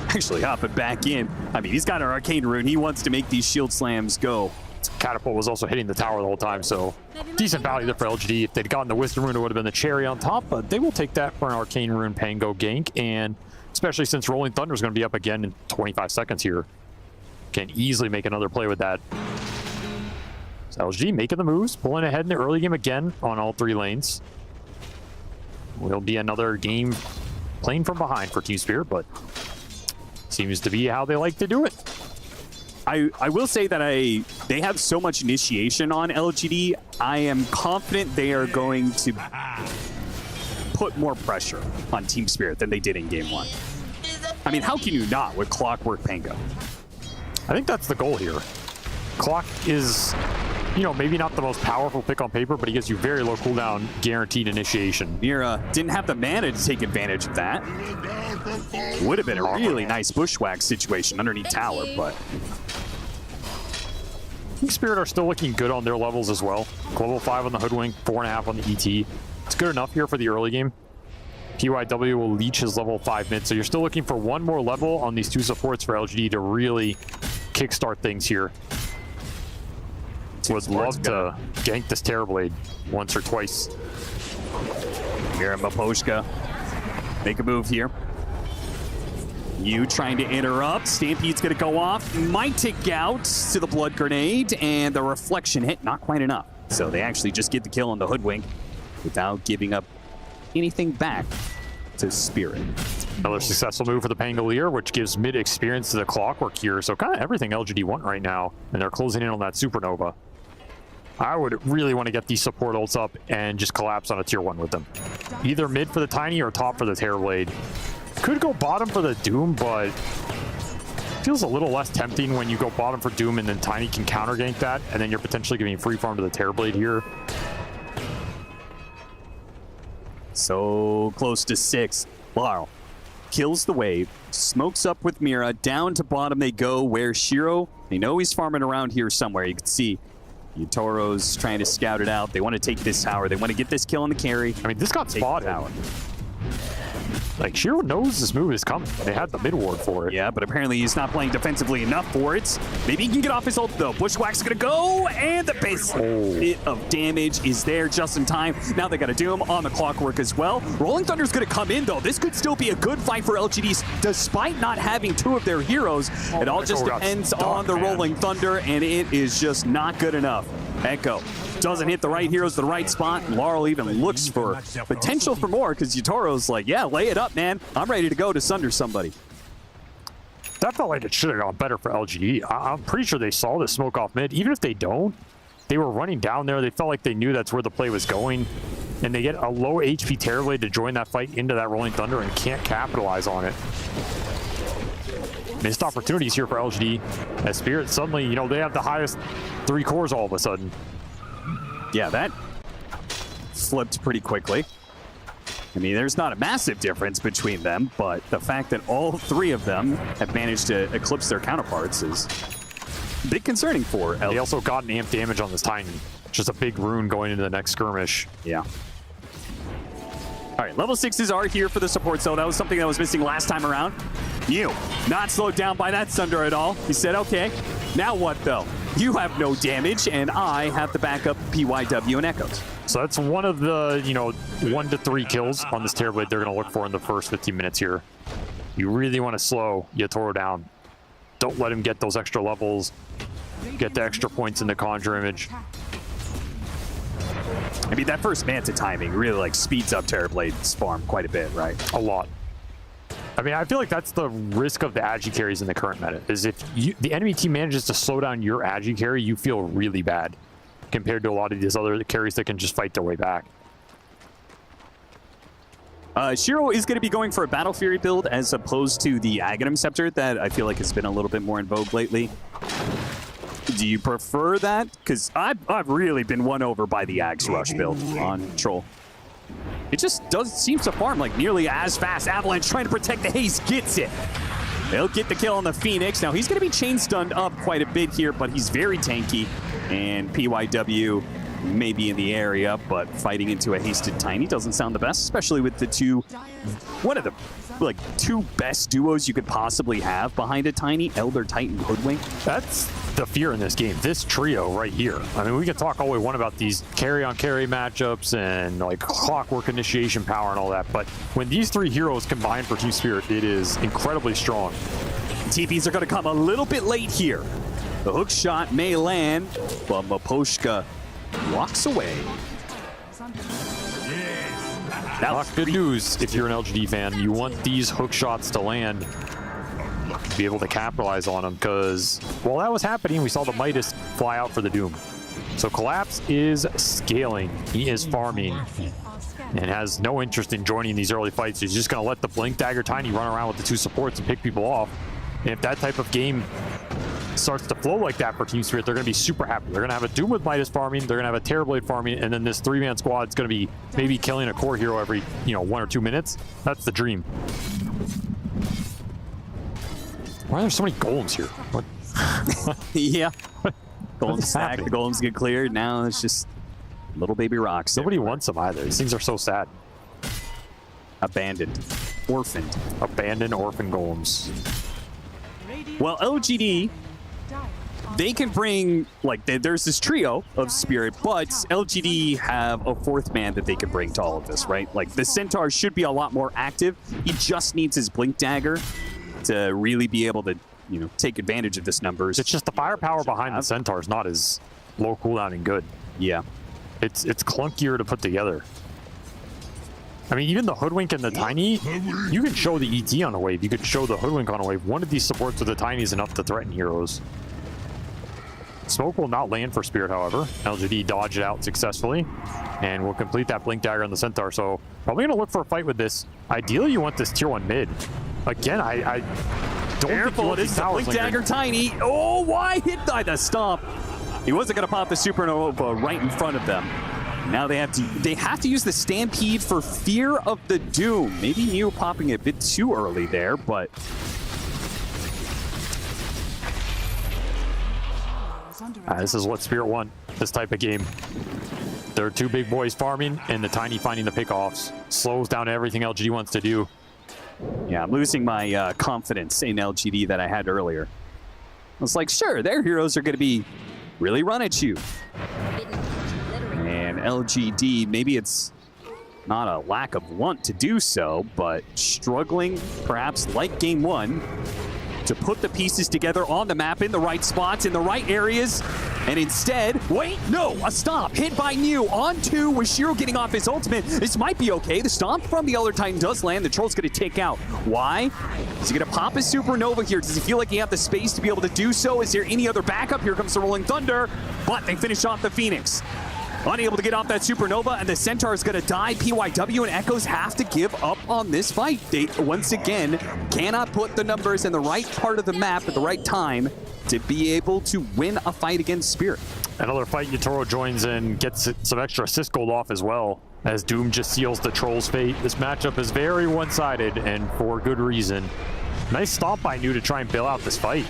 Actually hopping back in. I mean, he's got an Arcane Rune. He wants to make these shield slams go. Catapult was also hitting the tower the whole time, so decent value there for LGD. If they'd gotten the Wisdom Rune, it would have been the cherry on top, but they will take that for an Arcane Rune Pango gank, and especially since Rolling Thunder is going to be up again in 25 seconds here, can easily make another play with that. So LGD making the moves, pulling ahead in the early game again on all 3 lanes. Will be another game playing from behind for Team Spirit, but seems to be how they like to do it. I will say that they have so much initiation on LGD. I am confident they are going to put more pressure on Team Spirit than they did in Game 1. I mean, how can you not with Clockwork Pango? I think that's the goal here. Clock is, you know, maybe not the most powerful pick on paper, but he gives you very low cooldown, guaranteed initiation. Mira didn't have the mana to take advantage of that. Would have been a really nice bushwhack situation underneath tower, but Team Spirit are still looking good on their levels as well. Level 5 on the Hoodwink, 4.5 on the ET. It's good enough here for the early game. PYW will leech his level 5 mid, so you're still looking for one more level on these 2 supports for LGD to really kickstart things here. Would love to gank this Terrorblade once or twice. Here, Maposhka. Make a move here. You trying to interrupt. Stampede's going to go off. Might take out to the blood grenade, and the reflection hit, not quite enough. So they actually just get the kill on the Hoodwink without giving up anything back to Spirit. Another successful move for the Pangolier, which gives mid experience to the Clockwork here. So kind of everything LGD want right now, and they're closing in on that Supernova. I would really want to get these support ults up and just collapse on a tier 1 with them. Either mid for the Tiny or top for the Terrorblade. Could go bottom for the Doom, but feels a little less tempting when you go bottom for Doom and then Tiny can counter gank that, and then you're potentially giving free farm to the Terrorblade here. So close to 6. Wow. Kills the wave. Smokes up with Mira. Down to bottom they go. Where's Shiro? They know he's farming around here somewhere. You can see Yatoro's trying to scout it out. They want to take this tower. They want to get this kill on the carry. I mean, this got spotted. Like, Shiro knows this move is coming. They had the mid ward for it. Yeah, but apparently he's not playing defensively enough for it. Maybe he can get off his ult, though. Bushwhack's going to go, and the base bit of damage is there just in time. Now they got a Doom on the Clockwork as well. Rolling Thunder's going to come in, though. This could still be a good fight for LGDs, despite not having 2 of their heroes. It all just depends on the Rolling Thunder, and it is just not good enough. Echo doesn't hit the right heroes to the right spot. Laurel even looks for potential for more because Yatoro's like, yeah, lay it up, man. I'm ready to go to sunder somebody. That felt like it should have gone better for LGD. I'm pretty sure they saw the smoke off mid. Even if they don't, they were running down there. They felt like they knew that's where the play was going. And they get a low HP Terrorblade to join that fight into that Rolling Thunder and can't capitalize on it. Missed opportunities here for LGD. As Spirit suddenly, you know, they have the highest 3 cores all of a sudden. Yeah, that flipped pretty quickly. I mean, there's not a massive difference between them, but the fact that all 3 of them have managed to eclipse their counterparts is a bit concerning for LGD. They also got an amp damage on this Tiny. Just a big rune going into the next skirmish. Yeah. All right, level 6s are here for the support, so that was something that was missing last time around. You, not slowed down by that Sunder at all. He said, okay, now what though? You have no damage, and I have the backup PYW and Echoes. So that's one of the, 1 to 3 kills on this Terrorblade they're going to look for in the first 15 minutes here. You really want to slow Yatoro down. Don't let him get those extra levels, get the extra points in the Conjure image. I mean, that first Manta timing really speeds up Terrorblade's farm quite a bit, right? A lot. I mean, I feel like that's the risk of the Agi carries in the current meta, is if the enemy team manages to slow down your Agi carry, you feel really bad compared to a lot of these other carries that can just fight their way back. Shiro is going to be going for a Battle Fury build as opposed to the Aghanim Scepter that I feel like has been a little bit more in vogue lately. Do you prefer that? Because I've really been won over by the Ags Rush build on Troll. It just seems to farm nearly as fast. Avalanche trying to protect the haze, gets it. They'll get the kill on the Phoenix. Now he's going to be chain stunned up quite a bit here, but he's very tanky. And PYW may be in the area, but fighting into a hasted Tiny doesn't sound the best, especially with the one of the 2 best duos you could possibly have behind a Tiny, Elder Titan Hoodwink. That's the fear in this game, this trio right here. I mean, we can talk all we want about these carry-on-carry matchups and Clockwork initiation power and all that, but when these 3 heroes combine for Team Spirit, it is incredibly strong. TPs are going to come a little bit late here. The hook shot may land, but Maposhka walks away. That's good news if you're an LGD fan. You want these hook shots to land, to be able to capitalize on them, because while that was happening, we saw the Midas fly out for the Doom. So Collapse is scaling. He is farming and has no interest in joining these early fights. He's just going to let the Blink Dagger Tiny run around with the 2 supports and pick people off. And if that type of game starts to flow like that for Team Spirit, they're going to be super happy. They're going to have a Doom with Midas farming, they're going to have a Terrorblade farming, and then this 3-man squad is going to be maybe killing a core hero every 1 or 2 minutes. That's the dream. Why are there so many golems here? What? Yeah. Golems stack, the golems get cleared. Now it's just little baby rocks. Nobody wants them either. These things are so sad. Abandoned. Orphaned. Abandoned orphan golems. Well, LGD they can bring, like, there's this trio of Spirit, but LGD have a fourth man that they can bring to all of this, right? Like, the Centaur should be a lot more active. He just needs his Blink Dagger to really be able to, you know, take advantage of this numbers. It's just the firepower behind the Centaur is not as low cooldown and good. Yeah. It's clunkier to put together. I mean, even the Hoodwink and the Tiny, you can show the ET on a wave. You could show the Hoodwink on a wave. One of these supports with the Tiny is enough to threaten heroes. Smoke will not land for Spirit, however. LGD dodged it out successfully, and will complete that Blink Dagger on the Centaur. So probably going to look for a fight with this. Ideally, you want this tier 1 mid. Again, I don't think you want these towers Blink Dagger Tiny. Oh, why hit by the stomp? He wasn't going to pop the Supernova right in front of them. Now they have to use the Stampede for fear of the Doom. Maybe Mew popping it a bit too early there, but this is what Spirit want, this type of game. There are two big boys farming, and the Tiny finding the pickoffs. Slows down everything LGD wants to do. Yeah, I'm losing my confidence in LGD that I had earlier. I was like, sure, their heroes are going to be really run at you. And LGD, maybe it's not a lack of want to do so, but struggling, perhaps like game 1, to put the pieces together on the map in the right spots, in the right areas. And instead, wait, no, a stomp hit by Mew on 2 with Shiro getting off his ultimate. This might be okay. The stomp from the Elder Titan does land. The Troll's going to take out. Why? Is he going to pop his Supernova here? Does he feel like he has the space to be able to do so? Is there any other backup? Here comes the Rolling Thunder, but they finish off the Phoenix. Unable to get off that Supernova, and the Centaur is going to die. PYW and Echoes have to give up on this fight. They, once again, cannot put the numbers in the right part of the map at the right time to be able to win a fight against Spirit. Another fight, Yatoro joins in, gets some extra assist gold off as well, as Doom just seals the Troll's fate. This matchup is very one-sided, and for good reason. Nice stomp by New to try and bail out this fight.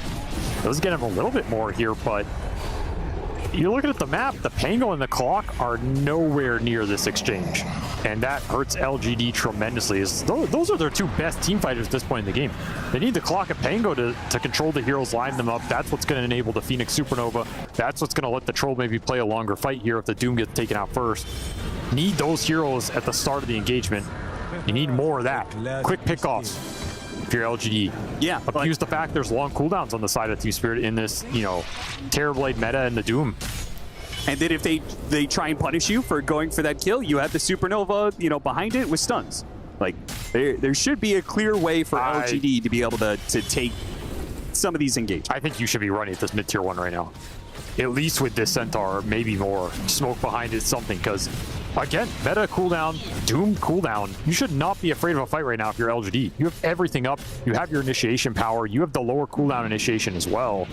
Does get him a little bit more here, but you're looking at the map, the Pango and the Clock are nowhere near this exchange. And that hurts LGD tremendously. Those are their two best team fighters at this point in the game. They need the Clock and Pango to control the heroes, line them up. That's what's going to enable the Phoenix Supernova. That's what's going to let the Troll maybe play a longer fight here if the Doom gets taken out first. Need those heroes at the start of the engagement. You need more of that. Quick pickoffs if you're LGD. Yeah. Abuse the fact there's long cooldowns on the side of Team Spirit in this, you know, Terrorblade meta and the Doom. And then if they try and punish you for going for that kill, you have the Supernova, you know, behind it with stuns. Like, there should be a clear way for LGD to be able to take some of these engagements. I think you should be running at this mid-tier 1 right now. At least with this Centaur, maybe more. Smoke behind it, something, because, again, meta cooldown, Doom cooldown. You should not be afraid of a fight right now if you're LGD. You have everything up. You have your initiation power. You have the lower cooldown initiation as well.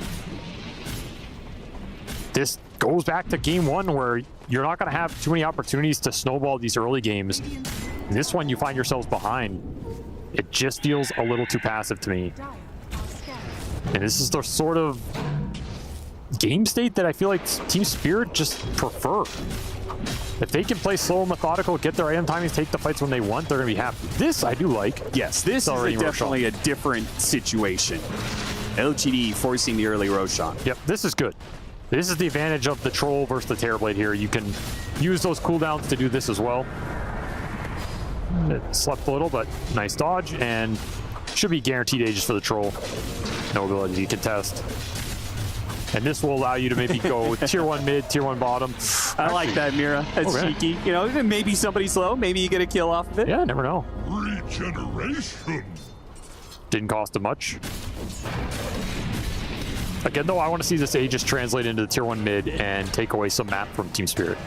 This goes back to game 1 where you're not going to have too many opportunities to snowball these early games. This one, you find yourselves behind. It just feels a little too passive to me. And this is the sort of game state that I feel like Team Spirit just prefer. If they can play slow and methodical, get their item timings, take the fights when they want, they're going to be happy. This I do like. Yes, this is definitely a different situation. LGD forcing the early Roshan. Yep, this is good. This is the advantage of the Troll versus the Terrorblade here. You can use those cooldowns to do this as well. It slept a little, but nice dodge, and should be guaranteed ages for the Troll. No ability to contest. And this will allow you to maybe go tier 1 mid, tier 1 bottom. I like that, Mira. That's cheeky. You know, maybe somebody's slow. Maybe you get a kill off of it. Yeah, never know. Regeneration. Didn't cost him much. Again, though, I want to see this Aegis translate into the tier 1 mid and take away some map from Team Spirit.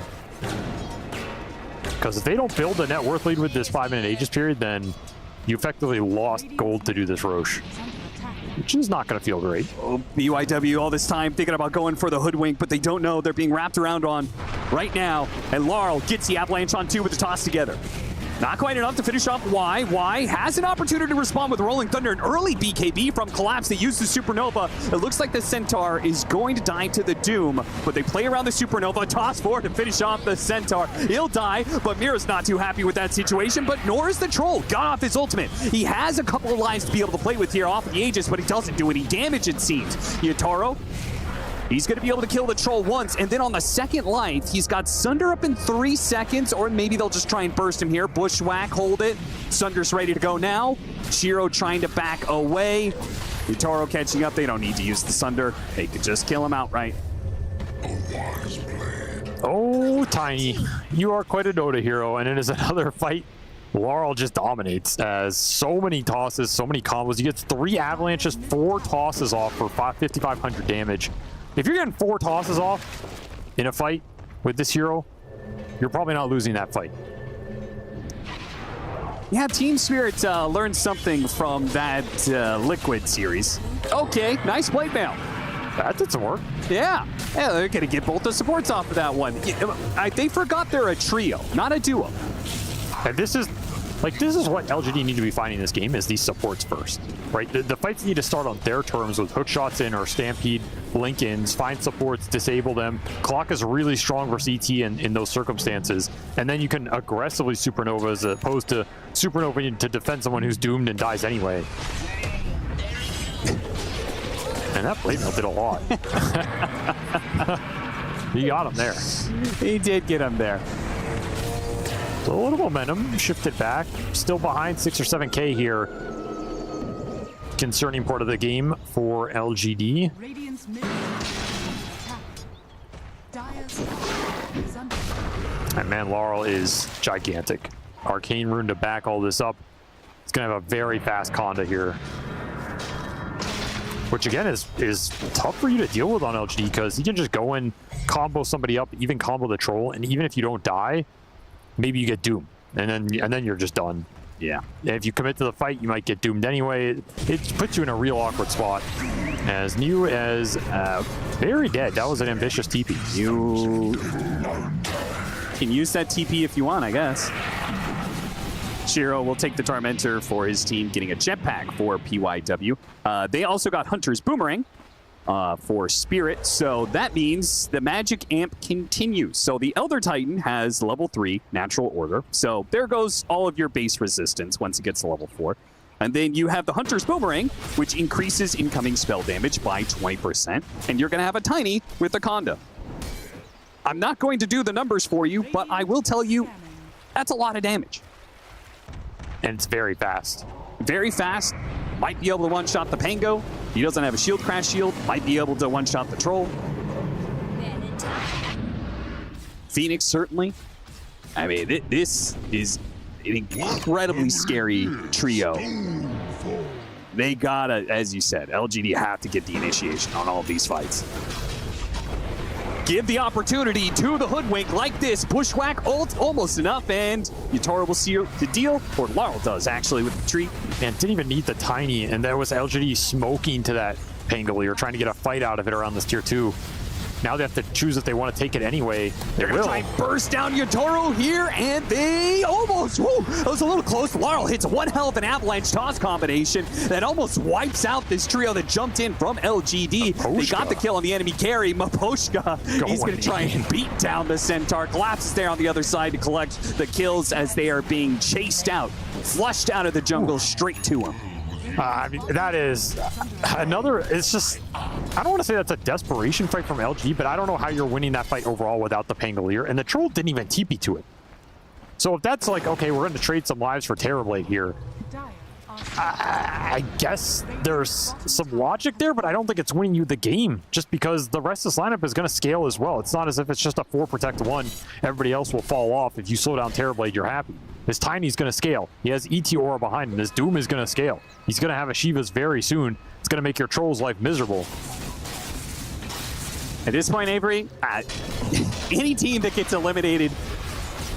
Because if they don't build a net worth lead with this 5-minute Aegis period, then you effectively lost gold to do this Roche, which is not going to feel great. Oh, BYW all this time thinking about going for the Hoodwink, but they don't know they're being wrapped around on right now. And Laurel gets the Avalanche on 2 with the toss together. Not quite enough to finish off Y. Y has an opportunity to respond with Rolling Thunder, an early BKB from Collapse. They use the Supernova. It looks like the Centaur is going to die to the Doom, but they play around the Supernova, toss forward to finish off the Centaur. He'll die, but Mira's not too happy with that situation, but nor is the Troll. Got off his ultimate. He has a couple of lines to be able to play with here off of the Aegis, but he doesn't do any damage, it seems. Yatoro He's going to be able to kill the troll once, and then on the second life, he's got Sunder up in 3 seconds, or maybe they'll just try and burst him here. Bushwhack, hold it. Sunder's ready to go now. Shiro trying to back away. Utaro catching up. They don't need to use the Sunder. They could just kill him outright. Oh, Tiny, you are quite a Dota hero, and it is another fight. Laurel just dominates as so many tosses, so many combos. He gets 3 avalanches, 4 tosses off for 5,500 damage. If you're getting 4 tosses off in a fight with this hero, you're probably not losing that fight. Yeah, Team Spirit learned something from that Liquid series. Okay, nice play mail. That did some work. Yeah, they're going to get both the supports off of that one. They forgot they're a trio, not a duo. And this is what LGD need to be finding in this game, is these supports first, right? The fights need to start on their terms with hook shots in or Stampede, blink-ins, find supports, disable them. Clock is really strong versus ET in those circumstances. And then you can aggressively supernova as opposed to supernova to defend someone who's doomed and dies anyway. And that blade mail did a lot. He got him there. He did get him there. So a little momentum shifted back. Still behind 6 or 7K here. Concerning part of the game for LGD. And man, Laurel is gigantic. Arcane Rune to back all this up. It's going to have a very fast Conda here. Which again is tough for you to deal with on LGD, because you can just go and combo somebody up, even combo the troll, and even if you don't die, maybe you get doomed, and then you're just done. Yeah. And if you commit to the fight, you might get doomed anyway. It puts you in a real awkward spot. As new as very dead. That was an ambitious TP. You can use that TP if you want, I guess. Shiro will take the Tormentor for his team, getting a jetpack for PYW. They also got Hunter's Boomerang for Spirit, so that means the Magic Amp continues. So the Elder Titan has level 3 Natural Order, so there goes all of your base resistance once it gets to level 4. And then you have the Hunter's Boomerang, which increases incoming spell damage by 20%, and you're going to have a Tiny with the Conda. I'm not going to do the numbers for you, but I will tell you that's a lot of damage. And it's very fast. Very fast. Might be able to one-shot the Pango. He doesn't have a shield crash shield. Might be able to one-shot the Troll. Phoenix, certainly. I mean, this is an incredibly scary trio. They gotta, as you said, LGD have to get the initiation on all of these fights. Give the opportunity to the Hoodwink like this. Bushwhack ult, almost enough, and Utaro will seal the deal, or Laurel does, actually, with the tree. And didn't even need the Tiny, and that was LGD smoking to that Pangolier, trying to get a fight out of it around this tier 2. Now they have to choose if they want to take it anyway. They will. Try and burst down Utaro here, and they almost, that was a little close. Laurel hits one hell of an avalanche toss combination that almost wipes out this trio that jumped in from LGD. Maposhka. They got the kill on the enemy carry. Maposhka, he's going to try and beat down the Centaur. Collapses there on the other side to collect the kills as they are being chased out, flushed out of the jungle straight to him. I mean, that is another, it's just, I don't want to say that's a desperation fight from LG, but I don't know how you're winning that fight overall without the Pangolier, and the Troll didn't even TP to it. So if that's like, okay, we're going to trade some lives for Terrorblade here, I guess there's some logic there, but I don't think it's winning you the game, just because the rest of this lineup is going to scale as well. It's not as if it's just a 4 protect 1. Everybody else will fall off. If you slow down Terrorblade, you're happy. His Tiny's going to scale. He has ET Aura behind him. His Doom is going to scale. He's going to have a Shiva's very soon. It's going to make your Troll's life miserable. At this point, Avery, any team that gets eliminated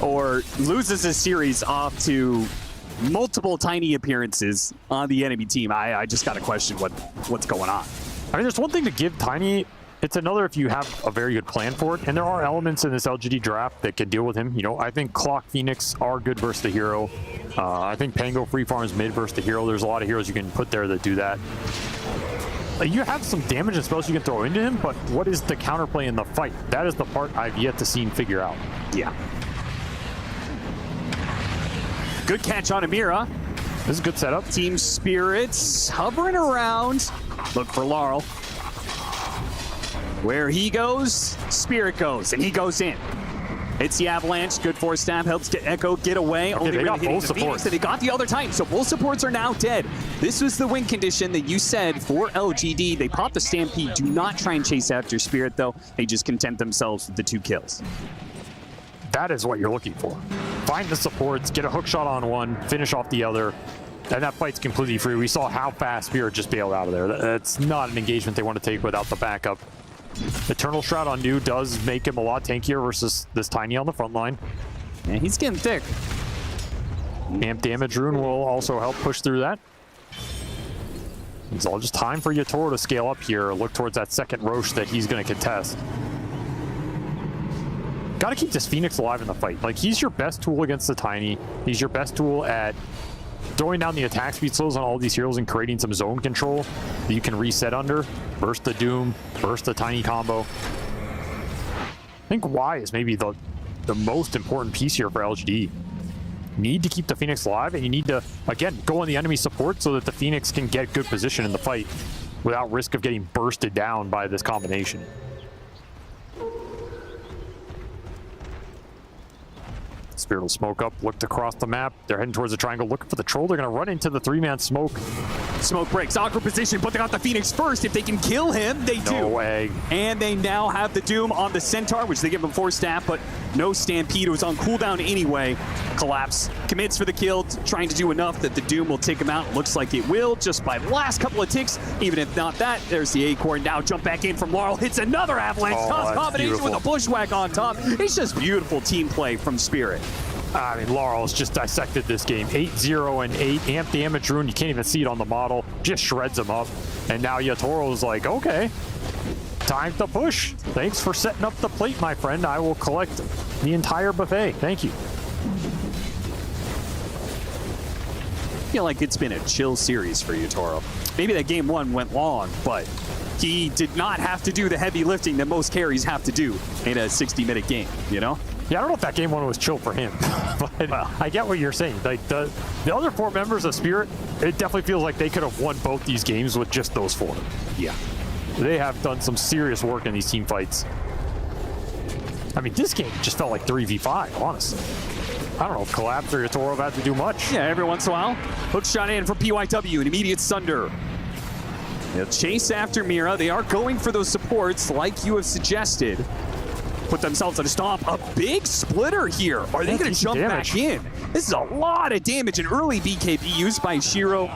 or loses a series off to multiple Tiny appearances on the enemy team, I just got to question what's going on. I mean, there's one thing to give Tiny. It's another if you have a very good plan for it. And there are elements in this LGD draft that can deal with him. You know, I think Clock, Phoenix are good versus the hero. I think Pango free farms mid versus the hero. There's a lot of heroes you can put there that do that. You have some damage and spells you can throw into him, but what is the counterplay in the fight? That is the part I've yet to see him figure out. Yeah. Good catch on Amira. This is a good setup. Team Spirits hovering around. Look for Laurel. Where he goes, Spirit goes, and he goes in. It's the Avalanche. Good force stab. Helps get Echo get away. Okay, they got both supports. They got the other Titan, so both supports are now dead. This was the win condition that you said for LGD. They pop the Stampede. Do not try and chase after Spirit, though. They just content themselves with the 2 kills. That is what you're looking for. Find the supports, get a hook shot on one, finish off the other, and that fight's completely free. We saw how fast Spirit just bailed out of there. That's not an engagement they want to take without the backup. Eternal Shroud on New does make him a lot tankier versus this Tiny on the front line. Yeah, he's getting thick. Amp Damage Rune will also help push through that. It's all just time for Yatoro to scale up here, look towards that second Roche that he's going to contest. Got to keep this Phoenix alive in the fight. Like, he's your best tool against the Tiny. He's your best tool at throwing down the attack speed slows on all these heroes and creating some zone control that you can reset under. Burst the Doom, burst the Tiny combo. I think Y is maybe the most important piece here for LGD. You need to keep the Phoenix alive, and you need to, again, go on the enemy support so that the Phoenix can get good position in the fight without risk of getting bursted down by this combination. Spirit will smoke up, looked across the map. They're heading towards the triangle, looking for the troll. They're going to run into the 3-man smoke. Smoke breaks, awkward position, but they got the Phoenix first. If they can kill him, they do. No way. And they now have the Doom on the Centaur, which they give him 4 staff, but no Stampede. It was on cooldown anyway. Collapse, commits for the kill, trying to do enough that the Doom will take him out. Looks like it will, just by the last couple of ticks. Even if not that, there's the Acorn. Now jump back in from Laurel, hits another Avalanche. Toss combination beautiful. with a Bushwhack on top. It's just beautiful team play from Spirit. I mean, Laurel's just dissected this game. 8-0 and 8. Amp Damage Rune, you can't even see it on the model. Just shreds him up. And now Yatoro's like, okay, time to push. Thanks for setting up the plate, my friend. I will collect the entire buffet. Thank you. I feel like it's been a chill series for Yatoro. Maybe that game 1 went long, but he did not have to do the heavy lifting that most carries have to do in a 60-minute game, you know? Yeah, I don't know if that game 1 was chill for him, but well, I get what you're saying. Like the other 4 members of Spirit, it definitely feels like they could have won both these games with just those 4. Yeah. They have done some serious work in these team fights. I mean, this game just felt like 3v5, honestly. I don't know if Collapse or Yatoro have had to do much. Yeah, every once in a while. Hook shot in from PYW, an immediate sunder. They'll chase after Mira. They are going for those supports like you have suggested. Put themselves at a stomp. A big splitter here. Are they going to jump back in? This is a lot of damage. An early BKB used by Shiro.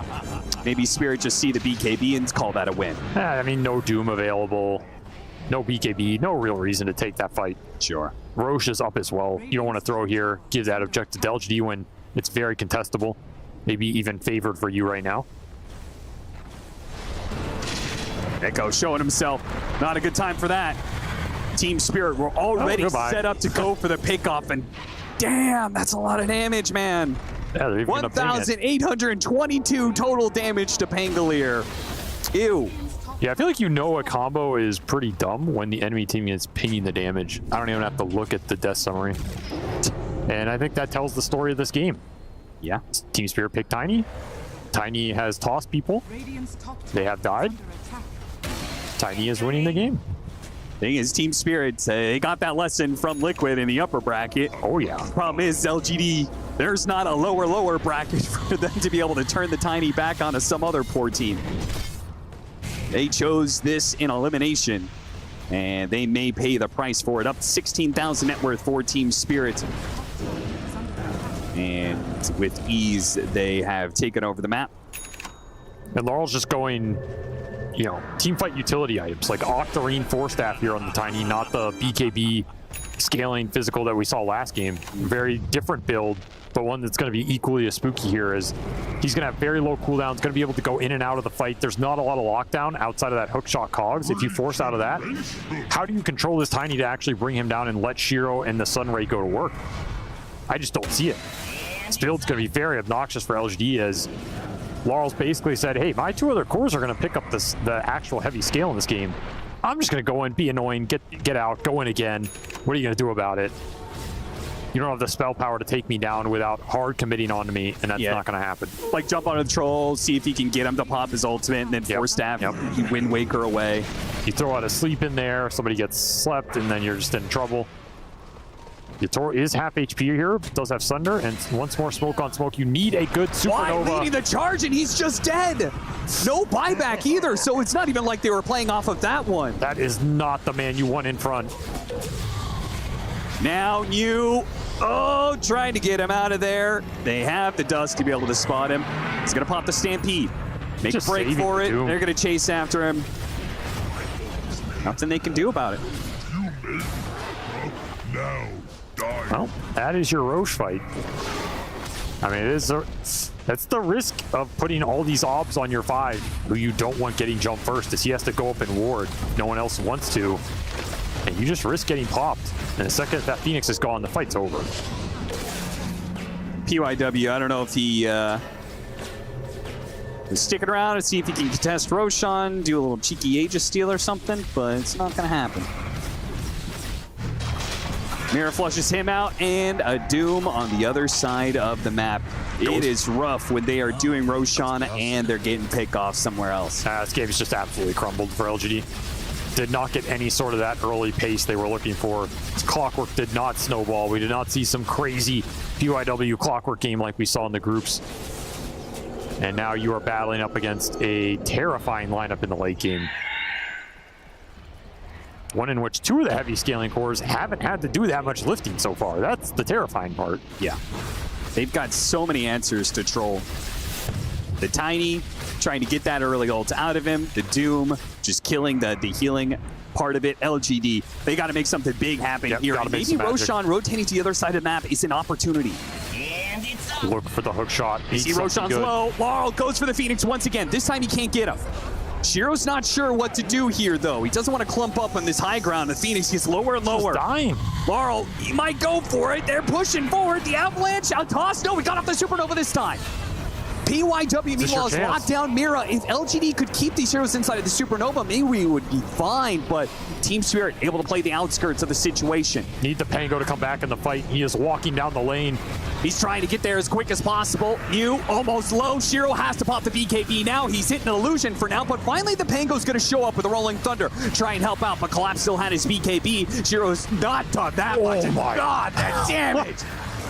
Maybe Spirit just see the BKB and call that a win. I mean, no Doom available. No BKB. No real reason to take that fight. Sure. Roche is up as well. You don't want to throw here. Give that objective to LGD when it's very contestable. Maybe even favored for you right now. Echo showing himself. Not a good time for that. Team Spirit were already set up to go for the pickoff, and damn, that's a lot of damage, man. Yeah, 1,822 total damage to Pangolier. Ew. Yeah, I feel like you know a combo is pretty dumb when the enemy team is pinging the damage. I don't even have to look at the death summary. And I think that tells the story of this game. Yeah. Team Spirit picked Tiny. Tiny has tossed people. They have died. Tiny is winning the game. Thing is, Team Spirit, they got that lesson from Liquid in the upper bracket. Oh, yeah. Problem is, LGD, there's not a lower bracket for them to be able to turn the Tiny back onto some other poor team. They chose this in elimination, and they may pay the price for it. Up 16,000 net worth for Team Spirit. And with ease, they have taken over the map. And Laurel's just going, you know, team fight utility items like Octarine 4-staff here on the Tiny, not the BKB scaling physical that we saw last game. Very different build, but one that's going to be equally as spooky here is he's going to have very low cooldowns, going to be able to go in and out of the fight. There's not a lot of lockdown outside of that hookshot cogs. If you force out of that, how do you control this Tiny to actually bring him down and let Shiro and the Sunray go to work? I just don't see it. This build's going to be very obnoxious for LGD as Laurel's basically said, hey, my 2 other cores are going to pick up the actual heavy scale in this game. I'm just going to go in, be annoying, get out, go in again. What are you going to do about it? You don't have the spell power to take me down without hard committing onto me, and that's not going to happen. Like jump onto the troll, see if he can get him to pop his ultimate, and then force staff, Wind Waker away. You throw out a sleep in there, somebody gets slept, and then you're just in trouble. Yatoro is half HP here, does have Sunder, and once more smoke on smoke. You need a good supernova. Why leading the charge, and he's just dead. No buyback either, so it's not even like they were playing off of that one. That is not the man you want in front. Now trying to get him out of there. They have the dust to be able to spot him. He's going to pop the Stampede. Make a break for it. Doom. They're going to chase after him. Nothing they can do about it. Now die. Well, that is your Roche fight. I mean, that's the risk of putting all these obs on your 5 who you don't want getting jumped first, is he has to go up and ward. No one else wants to. And you just risk getting popped. And the second that Phoenix is gone, the fight's over. PYW, I don't know if he is sticking around to see if he can contest Roshan, do a little cheeky Aegis steal or something, but it's not going to happen. Mira flushes him out, and a Doom on the other side of the map. It is rough when they are doing Roshan and they're getting pick off somewhere else. This game is just absolutely crumbled for LGD. Did not get any sort of that early pace they were looking for. Clockwork did not snowball. We did not see some crazy PYW Clockwork game like we saw in the groups. And now you are battling up against a terrifying lineup in the late game. One in which 2 of the heavy scaling cores haven't had to do that much lifting so far. That's the terrifying part. Yeah. They've got so many answers to troll. The Tiny, trying to get that early ult out of him. The Doom, just killing the healing part of it. LGD, they got to make something big happen here. And maybe Roshan rotating to the other side of the map is an opportunity. And it's Look for the hook shot. You see Roshan's low. Laurel goes for the Phoenix once again. This time he can't get him. Shiro's not sure what to do here, though. He doesn't want to clump up on this high ground. The Phoenix gets lower and lower. He's dying. Laurel, he might go for it. They're pushing forward. The avalanche, out toss. No, we got off the supernova this time. PYW, meanwhile, has locked down Mira. If LGD could keep these heroes inside of the supernova, maybe we would be fine, but Team Spirit able to play the outskirts of the situation. Need the Pango to come back in the fight. He is walking down the lane. He's trying to get there as quick as possible. Mew almost low. Shiro has to pop the BKB now. He's hitting an illusion for now, but finally the Pango's going to show up with a Rolling Thunder. Try and help out, but Collapse still had his BKB. Shiro's not done that much. Oh my God, that damage.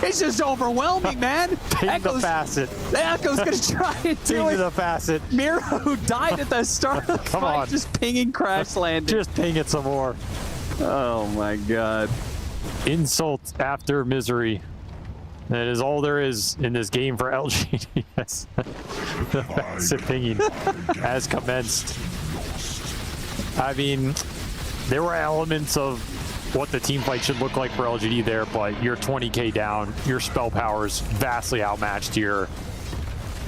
It's just overwhelming, man. Ping the facet. Echo's going to try and do it. The facet. Mira, who died at the start of the fight, just pinging Crash Landing. Just ping it some more. Oh my God. Insult after misery. That is all there is in this game for LGD. Yes. The facet pinging has commenced. I mean, there were elements of what the team fight should look like for LGD there, but you're 20k down, your spell power is vastly outmatched here,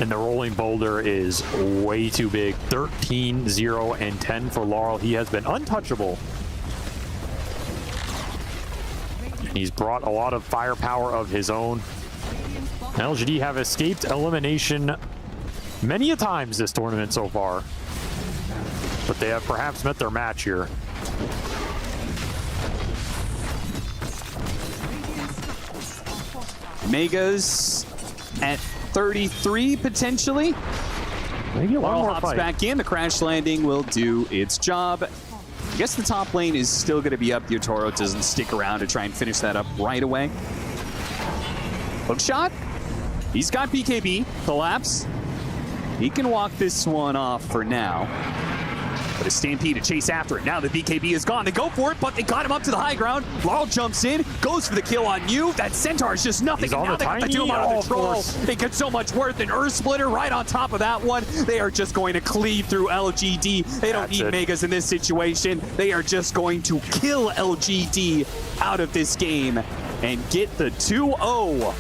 and the rolling boulder is way too big. 13, 0, and 10 for Laurel. He has been untouchable. And he's brought a lot of firepower of his own. LGD have escaped elimination many a times this tournament so far, but they have perhaps met their match here. Megas at 33 potentially. Maybe a Laurel more hops fight. back in. The Crash Landing will do its job. I guess the top lane is still going to be up. Yotaro doesn't stick around to try and finish that up right away. Hook shot. He's got BKB. Collapse. He can walk this one off for now. But a Stampede to chase after it. Now the BKB is gone. They go for it, but they got him up to the high ground. Laurel jumps in, goes for the kill on you. That Centaur is just nothing. He's and on now the they got the tiny. Doom out of the troll. Course. It gets so much worth. An Earth Splitter right on top of that one. They are just going to cleave through LGD. They don't need Megas in this situation. They are just going to kill LGD out of this game and get the 2-0